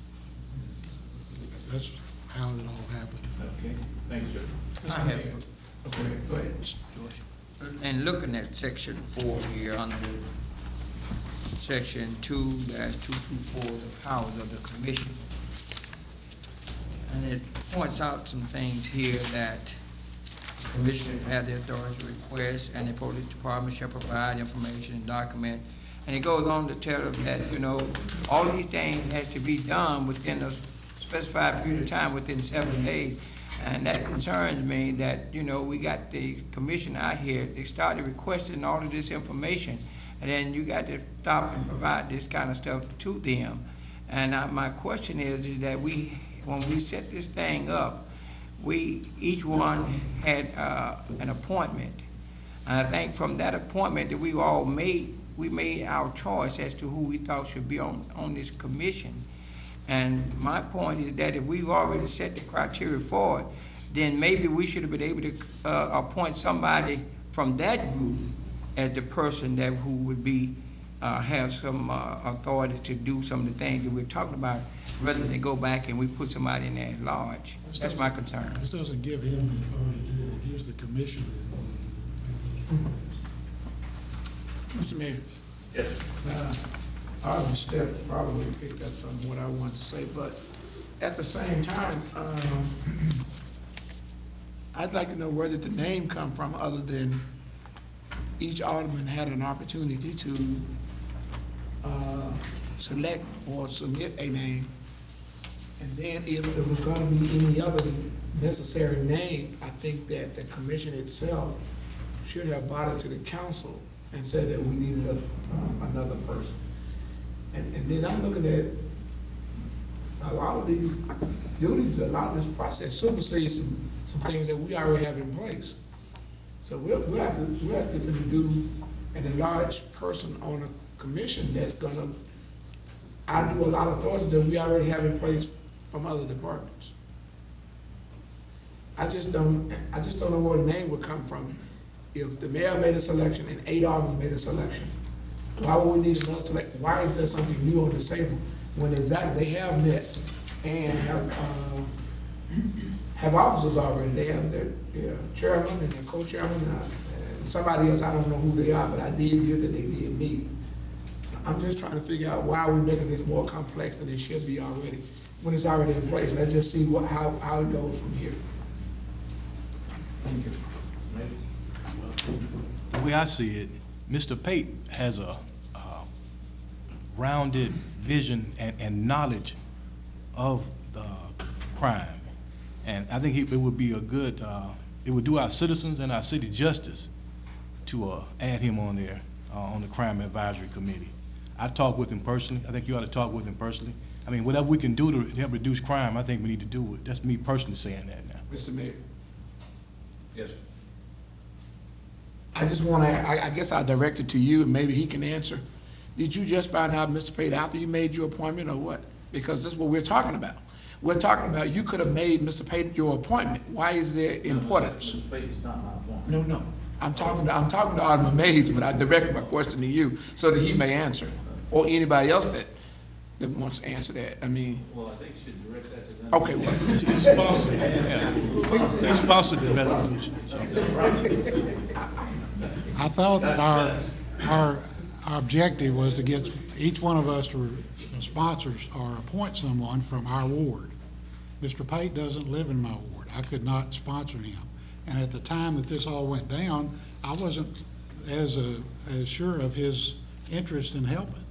how it all happened. Okay, thank you, sir. I have, okay, go ahead, George. And looking at section 4 here under section 2-224, the powers of the commission. And it points out some things here that the commission has the authority to request, and the police department shall provide information and document. And it goes on to tell them that, you know, all these things has to be done within a specified period of time, within 7 days. And that concerns me that, you know, we got the commission out here, they started requesting all of this information, and then you got to stop and provide this kind of stuff to them. And my question is that when we set this thing up, each one had an appointment. And I think from that appointment that we all made, we made our choice as to who we thought should be on this commission. And my point is that if we've already set the criteria for it, then maybe we should have been able to appoint somebody from that group as the person who would be have some authority to do some of the things that we're talking about, rather than go back and we put somebody in there at large. That's my concern. This doesn't give him the authority to do it. It gives the commission the authority. Mr. Mayor. Yes. Alderman Step probably picked up some of what I wanted to say, but at the same time, I'd like to know where did the name come from, other than each alderman had an opportunity to select or submit a name. And then if there was gonna be any other necessary name, I think that the commission itself should have brought it to the council and said that we needed another person. And then I'm looking at a lot of these duties, a lot of this process supersedes some things that we already have in place. So we'll have to do an enlarged person on a commission that's gonna outdo a lot of authorities that we already have in place from other departments. I just don't know where the name would come from. If the mayor made a selection and 8 aldermen made a selection, why would we need another select? Why is there something new on the table when exactly they have met and have officers already? They have their chairman and their co-chairman and somebody else, I don't know who they are, but I did hear that they did meet. I'm just trying to figure out why we're making this more complex than it should be already, when it's already in place. Let's just see how it goes from here. Thank you. The way I see it, Mr. Pate has a rounded vision and knowledge of the crime. And I think it would be a good, it would do our citizens and our city justice to add him on there, on the Crime Advisory Committee. I talked with him personally. I think you ought to talk with him personally. I mean, whatever we can do to help reduce crime, I think we need to do it. That's me personally saying that now. Mr. Mayor. Yes, sir. I just want to, I guess I'll direct it to you, and maybe he can answer. Did you just find out, Mr. Pate, after you made your appointment, or what? Because this is what we're talking about. We're talking about you could have made Mr. Pate your appointment. Why is there importance? Mr. Pate is not my appointment. No. I'm talking to Alderman Mays, but I direct my question to you so that he may answer, or anybody else that wants to answer that. I mean. Well, I think you should direct that to them. Okay, well. He's sponsored the resolution. I thought that our objective was to get each one of us to sponsor or appoint someone from our ward. Mr. Pate doesn't live in my ward. I could not sponsor him. And at the time that this all went down, I wasn't as sure of his interest in helping.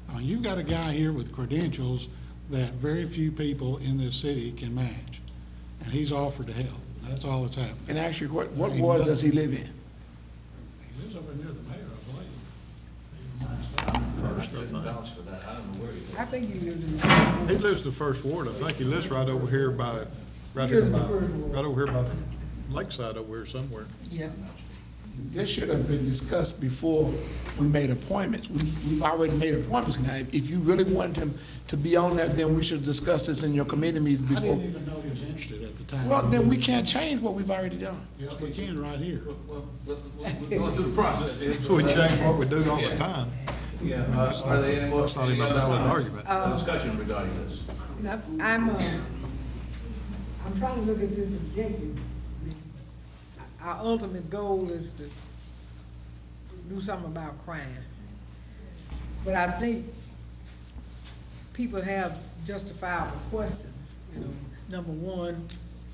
I mean, you've got a guy here with credentials that very few people in this city can match, and he's offered to help. That's all that's happening. And actually, what ward does he live in? He lives over near the mayor, I think he lives in the. He lives in the first ward. I think he lives right over here by the lakeside over here somewhere. Yeah. This should have been discussed before we made appointments. We've already made appointments. Now, if you really want him to be on that, then we should discuss this in your committee meetings I before. didn't even know he was interested at the time. Well, then we can't change what we've already done. Yes, we can right here. Well, we're going through the process here. So we change what we do all the time. Yeah, are there any more? That's not even a valid argument. Discussion regarding this. Now, I'm trying to look at this objective. Our ultimate goal is to do something about crime. But I think people have justifiable questions. You know, number one,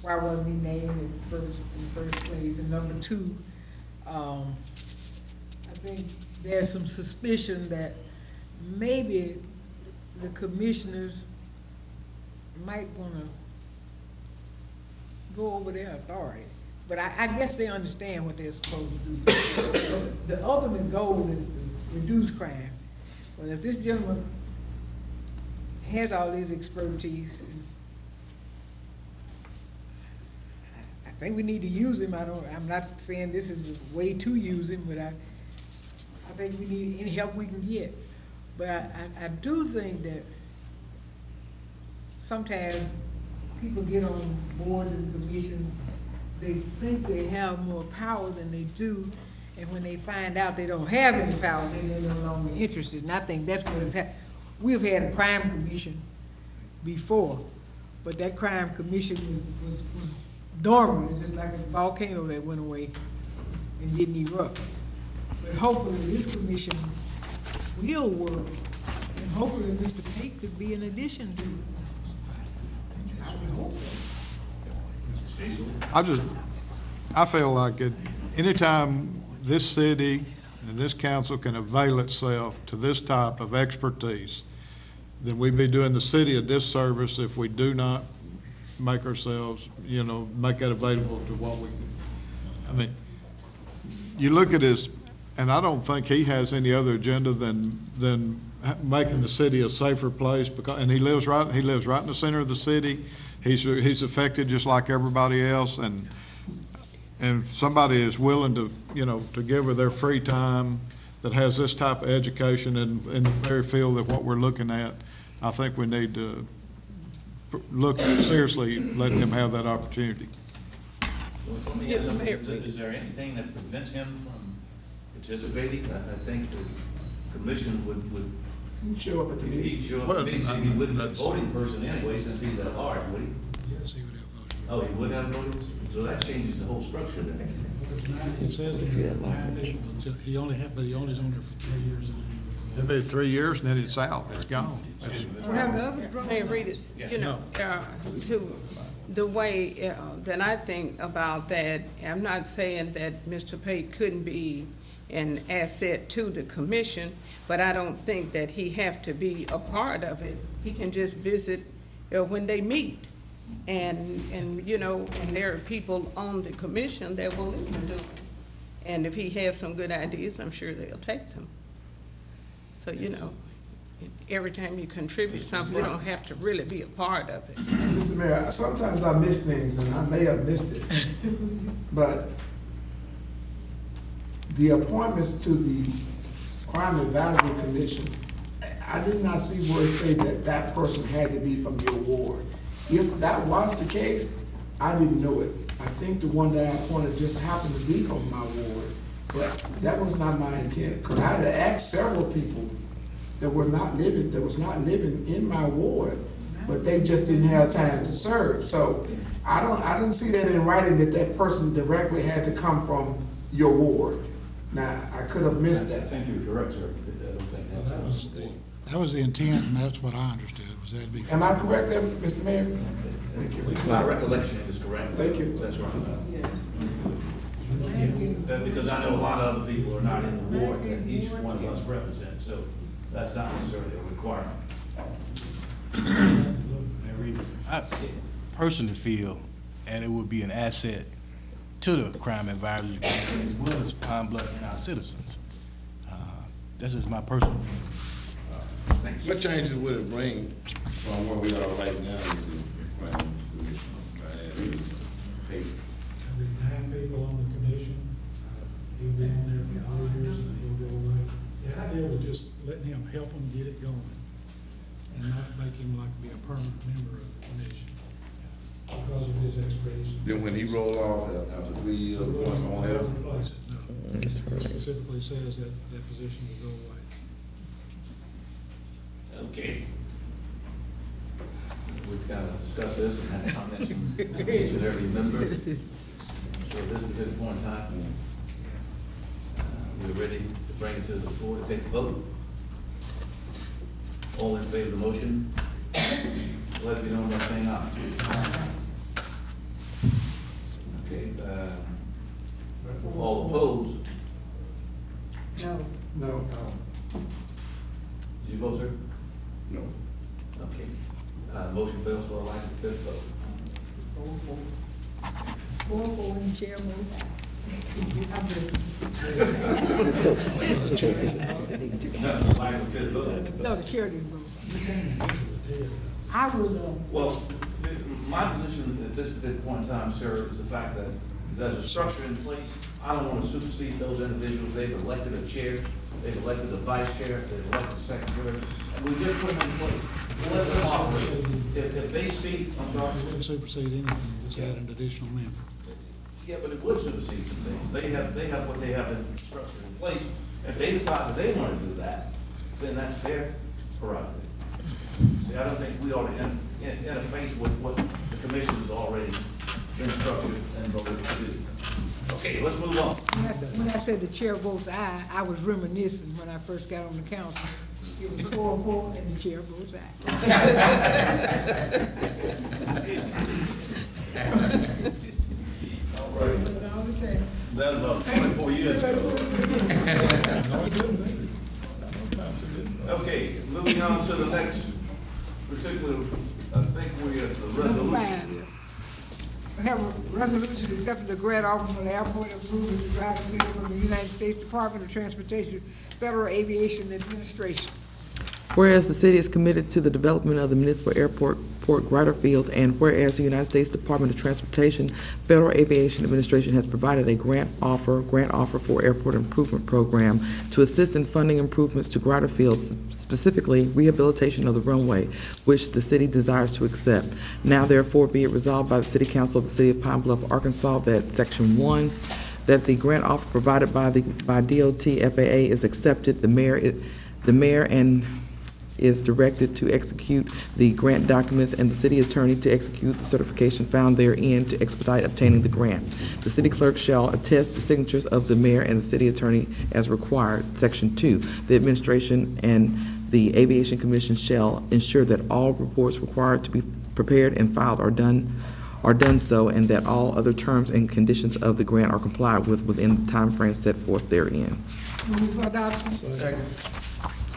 why wasn't he named in the first place? And number two, I think there's some suspicion that maybe the commissioners might want to go over their authority. But I guess they understand what they're supposed to do. The ultimate goal is to reduce crime. But if this gentleman has all his expertise, I think we need to use him. I'm not saying this is the way to use him, but I think we need any help we can get. But I do think that sometimes people get on boards and commissions, they think they have more power than they do, and when they find out they don't have any power, then they're no longer interested. And I think that's what has happened. We've had a crime commission before, but that crime commission was dormant, just like a volcano that went away and didn't erupt. But hopefully this commission will work, and hopefully Mr. Pate could be an addition to it. I would hope. I feel like anytime this city and this council can avail itself to this type of expertise, then we'd be doing the city a disservice if we do not make ourselves, make that available to what we, I mean, you look at his, and I don't think he has any other agenda than making the city a safer place, and he lives right in the center of the city. He's affected just like everybody else, and if somebody is willing to, to give her their free time that has this type of education in the very field of what we're looking at, I think we need to look seriously letting him have that opportunity. Let me ask something. Is there anything that prevents him from participating? I think the commission would Show up at the meeting. he'd show up at the meeting. He wouldn't be a voting person anyway, since he's at large, would he? Yes, he would have voted. Oh, he would have voting? So that changes the whole structure then. It says he only is on there for 3 years. It'll be 3 years and then it's out, it's gone. We have the others, bro. Hey, read it, to the way that I think about that, I'm not saying that Mr. Pate couldn't be an asset to the commission, but I don't think that he have to be a part of it. He can just visit when they meet. And there are people on the commission that will listen to him. And if he has some good ideas, I'm sure they'll take them. So, every time you contribute something, you don't have to really be a part of it. Mr. Mayor, sometimes I miss things, and I may have missed it, but the appointments to the Crime Advisory Commission, I did not see where it said that that person had to be from your ward. If that was the case, I didn't know it. I think the one that I appointed just happened to be from my ward, but that was not my intent. Because I had asked several people that was not living in my ward, but they just didn't have time to serve. So I didn't see that in writing that that person directly had to come from your ward. Now, I could have missed I that. think you're correct, sir. I don't think that's. That was the intent, and that's what I understood, was that'd be. Am I correct there, Mr. Mayor? My recollection is correct. Thank you. That's right. Because I know a lot of other people are not in the ward that each one of us represent, so that's not necessarily a requirement. I personally feel, and it would be an asset to the crime advisory as well as Pine Bluff and our citizens. This is my personal opinion. What changes would it bring from where we are right now to the crime commission? There'll be 9 people on the commission. He'll be on there for 3 years and he'll go away. The idea was just letting him help them get it going and not make him be a permanent member of the commission because of his expertise. Then when he roll off after 3 years, what's on there? No, it specifically says that that position will go away. Okay. We've kind of discussed this and had comments from each and every member. So this is a good point in time. We're ready to bring it to the floor to take the vote. All in favor of the motion, let it be known by saying aye. Okay, all opposed? No. No. Did you vote, sir? No. Okay. Motion fails for a lack of fifth vote. 4-4 and chair moves aye. I'm just- Lack of fifth vote. No, the chair didn't vote. I would, Well, my position at this point in time, sir, is the fact that there's a structure in place. I don't want to supersede those individuals. They've elected a chair, they've elected a vice chair, they've elected a secretary, and we just put them in place. Let them operate. If they see, I'm sorry. It wouldn't supersede anything, just add an additional member. Yeah, but it would supersede some things. They have what they have in structure in place. If they decide that they want to do that, then that's their prerogative. See, I don't think we ought to interface with what the commission has already instructed and voted to do. Okay, let's move on. when I said the chair votes aye, I was reminiscing when I first got on the council. It was 4-4 and the chair votes aye. All right. That's about 24 years ago. Okay, moving on to the next particular, I think we have the resolution. Fine. I have a resolution accepting the grant offer for the airport improvement to drive the vehicle from the United States Department of Transportation, Federal Aviation Administration. Whereas the city is committed to the development of the municipal airport, Port Griderfield, and whereas the United States Department of Transportation, Federal Aviation Administration has provided a grant offer for airport improvement program to assist in funding improvements to Griderfield, specifically rehabilitation of the runway, which the city desires to accept. Now therefore be it resolved by the City Council of the City of Pine Bluff, Arkansas, that Section 1, that the grant offer provided by DOT FAA is accepted. The mayor and is directed to execute the grant documents and the city attorney to execute the certification found therein to expedite obtaining the grant. The city clerk shall attest the signatures of the mayor and the city attorney as required. Section 2, the administration and the Aviation Commission shall ensure that all reports required to be prepared and filed are done so, and that all other terms and conditions of the grant are complied with within the time frame set forth therein. Move for adoption. Second.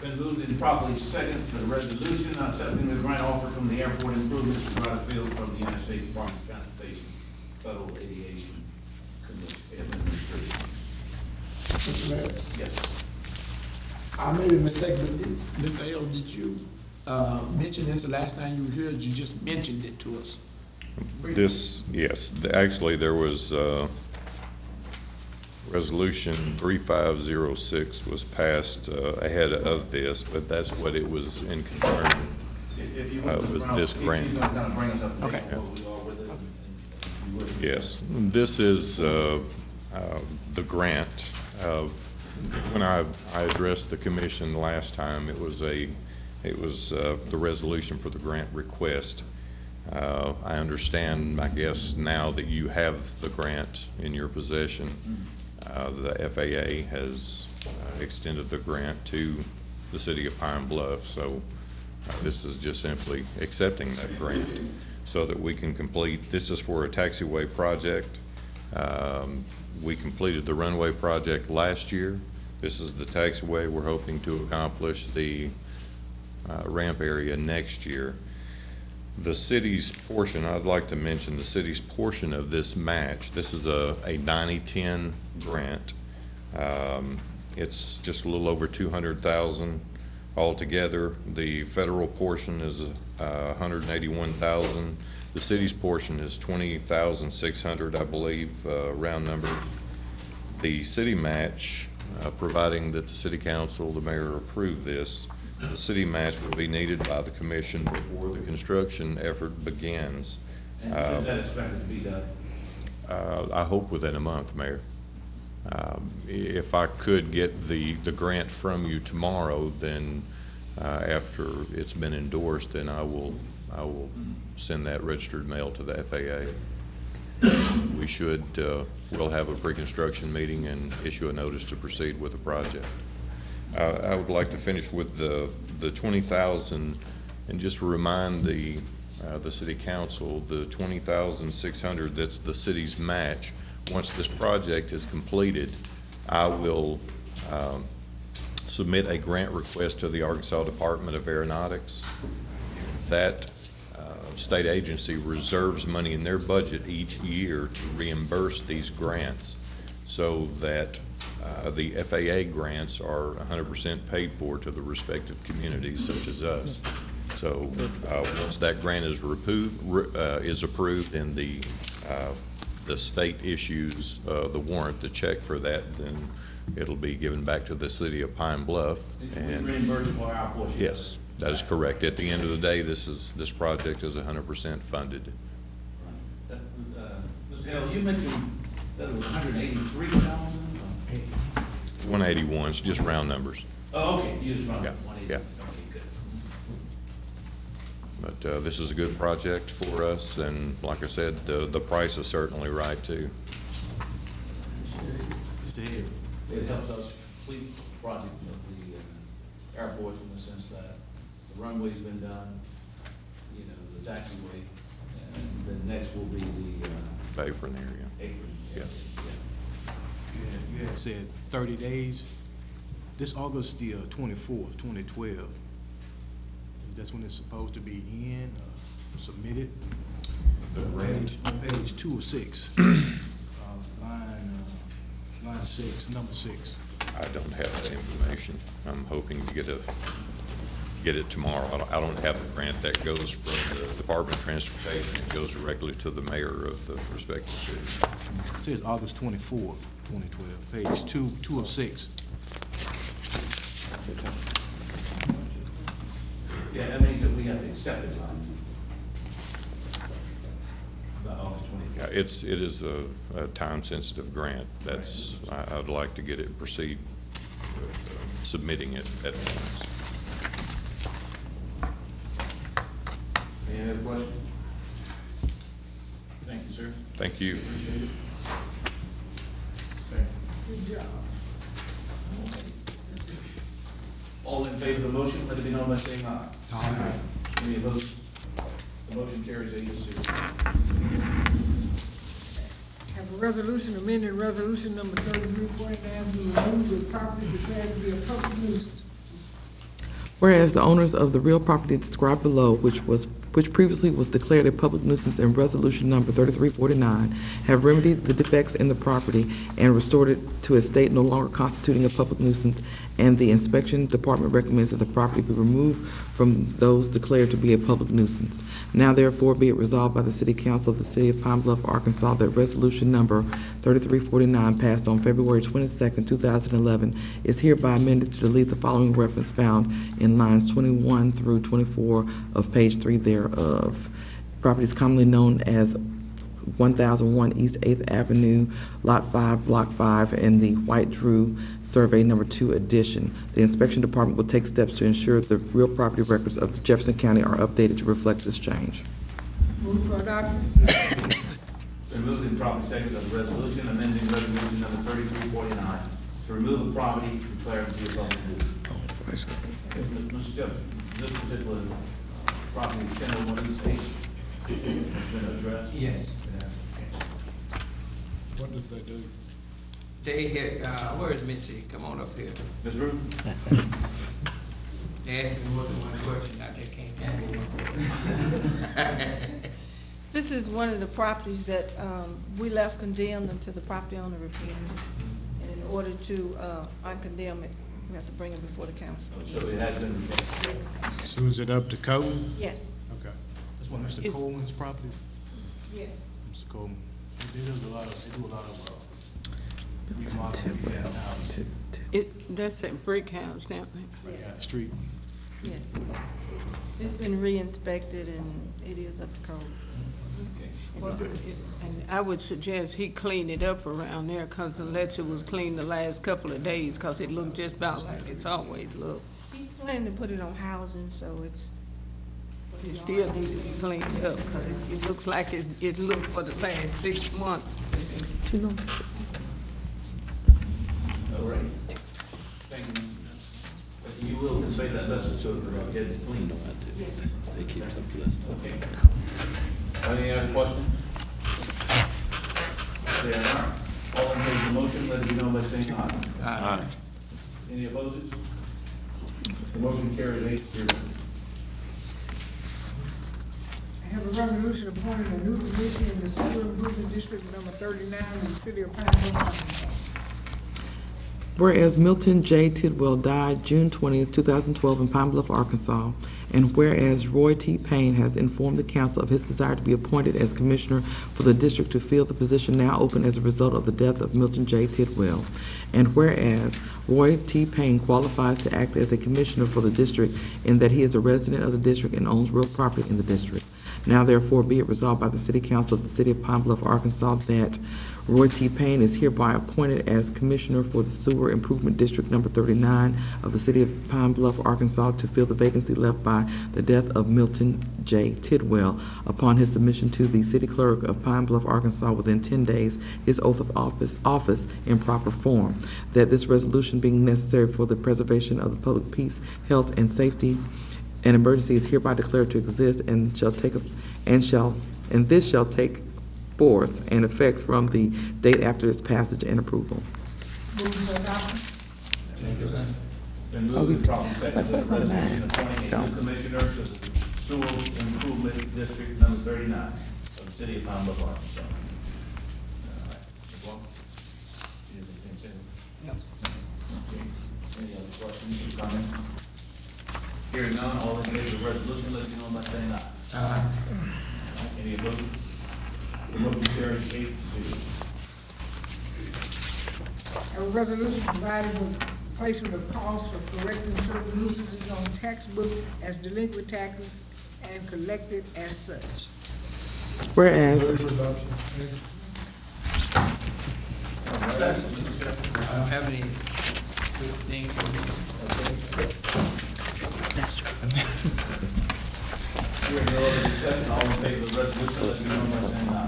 Been moved and properly second to the resolution accepting the grant offer from the airport improvements to Griderfield from the United States Department of Transportation, Federal Aviation Administration. Mr. Mayor, Yes. I made a mistake, but Mr. Hale, did you, mention this the last time you were here? You just mentioned it to us. This, yes, actually, there was, Resolution 3506 was passed ahead of this, but that's what it was in concern. If you want was this grant. He's gonna kind of bring us up to date Okay. on what we are with it. And you would- Yes, this is the grant. When I addressed the commission last time, it was the resolution for the grant request. I understand, I guess, now that you have the grant in your possession. The FAA has extended the grant to the city of Pine Bluff, so this is just simply accepting that grant so that we can complete, this is for a taxiway project. We completed the runway project last year. This is the taxiway. We're hoping to accomplish the ramp area next year. The city's portion, I'd like to mention the city's portion of this match. This is a 90-10 grant. It's just a little over $200,000 altogether. The federal portion is $181,000. The city's portion is $20,600, I believe, round number. The city match, providing that the city council, the mayor approve this, the city match will be needed by the commission before the construction effort begins. And when is that expected to be done? I hope within a month, Mayor. If I could get the grant from you tomorrow, then after it's been endorsed, then I will send that registered mail to the FAA. We should, we'll have a pre-construction meeting and issue a notice to proceed with the project. I would like to finish with the $20,000 and just remind the city council, the $20,600, that's the city's match. Once this project is completed, I will submit a grant request to the Arkansas Department of Aeronautics. That state agency reserves money in their budget each year to reimburse these grants so that the FAA grants are 100% paid for to the respective communities such as us. So once that grant is approved and the state issues the warrant, the check for that, then it'll be given back to the city of Pine Bluff. And reimbursed for our portion? Yes, that is correct. At the end of the day, this project is 100% funded. Mr. Hale, you mentioned that it was 183,000? 181 is just round numbers. Oh, okay, you just rounded Yeah, 180. yeah. Okay, good. But this is a good project for us, and like I said, the price is certainly right, too. Mr. Head. It helps us complete the project of the airport in the sense that the runway's been done, you know, the taxiway, and then next will be the Apron area. apron. Yes. Yeah. You had said 30 days. This August the 24th, 2012, that's when it's supposed to be in, submitted. Page 2 of 6, line 6, number 6. I don't have that information. I'm hoping to get it tomorrow. I don't have a grant that goes from the Department of Transportation. It goes directly to the mayor of the respective city. It says August 24th, 2012, page 2 of 6. Yeah, that means that we have to accept it. August 20th. Yeah, it is a time-sensitive grant. I'd like to get it proceed with submitting it at once. Any other questions? Thank you, sir. Thank you. Appreciate it. Good job. All in favor of the motion, let it be known by saying aye. Aye. Any opposed? The motion carries 8-0. Have a resolution amending resolution number 3349 to remove the property declared to be a public nuisance. Whereas the owners of the real property described below, which previously was declared a public nuisance in resolution number 3349, have remedied the defects in the property and restored it to a state no longer constituting a public nuisance, and the inspection department recommends that the property be removed from those declared to be a public nuisance. Now therefore be it resolved by the City Council of the City of Pine Bluff, Arkansas, that resolution number 3349 passed on February 22nd, 2011 is hereby amended to delete the following reference found in lines 21 through 24 of page 3 thereof. Property is commonly known as 1001 East 8th Avenue, Lot 5, Block 5, in the White Drew Survey Number 2 edition. The inspection department will take steps to ensure the real property records of Jefferson County are updated to reflect this change. Move for adoption. Been moved and properly seconded on the resolution amending resolution number 3349 to remove the property declared to be a public nuisance. Mr. Jefferson, this particular property, 1001 East 8th, has been addressed? Yes. What did they do? They had, where is Mitzi? Come on up here. Ms. Ruth? They asked me more than one question, I just can't handle it. This is one of the properties that we left condemned until the property owner repaired it. And in order to uncondemn it, we have to bring it before the council. So it has been repaired. Yes. So is it up to code? Yes. Okay. That's one of Mr. It's- Coleman's property. Yes. Mr. Coleman, they do a lot of remodeling. That's a brick house now. Right down the street. Yes. It's been re-inspected and it is up to code. Well, and I would suggest he clean it up around there, because unless it was cleaned the last couple of days, because it looked just about like it's always looked. He's planning to put it on housing, so it still needs to be cleaned up, because it looks like it looked for the last 6 months. All right. Thank you. But you will convey that message so that get it cleaned. They keep up to this. Okay. Any other questions? There are not. All in favor of the motion, let it be known by saying aye. Aye. Any opposed? The motion carries 8-0. I have a resolution appointing a new commission in the Sewer Improvement District number 39 in the City of Pine Bluff, Arkansas. Whereas Milton J. Tidwell died June 20th, 2012 in Pine Bluff, Arkansas, and whereas Roy T. Payne has informed the council of his desire to be appointed as commissioner for the district to fill the position now open as a result of the death of Milton J. Tidwell, and whereas Roy T. Payne qualifies to act as a commissioner for the district in that he is a resident of the district and owns real property in the district. Now therefore be it resolved by the City Council of the City of Pine Bluff, Arkansas, that Roy T. Payne is hereby appointed as Commissioner for the Sewer Improvement District number 39 of the City of Pine Bluff, Arkansas, to fill the vacancy left by the death of Milton J. Tidwell. Upon his submission to the City Clerk of Pine Bluff, Arkansas, within 10 days, his oath of office in proper form. That this resolution being necessary for the preservation of the public peace, health, and safety, an emergency is hereby declared to exist and this shall take force and effect from the date after its passage and approval. Move for adoption. Been moved and properly seconded that the resolution appointing a new commissioner to the Sewer Improvement District number 39 of the city of Pine Bluff, Arkansas. All right. Ms. Walker? You have anything to say? No. Okay. Any other questions or comments? Hearing none, all in favor of the resolution, let me know by saying aye. Any opposed? The motion carries 8-0. A resolution providing for placement of costs for correcting certain nuisances on tax books as delinquent taxes and collected as such. Whereas, I don't have any good things for me. that's true. Hearing no other discussion, all in favor of the resolution, let me know by saying aye.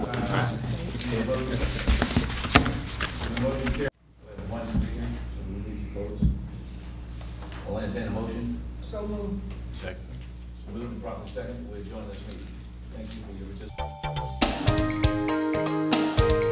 Any opposed? The motion carries. We have one speaker, so we need to close. I'll entertain a motion. So moved. Second. So moved and properly second, we'll join this meeting. Thank you for your participation.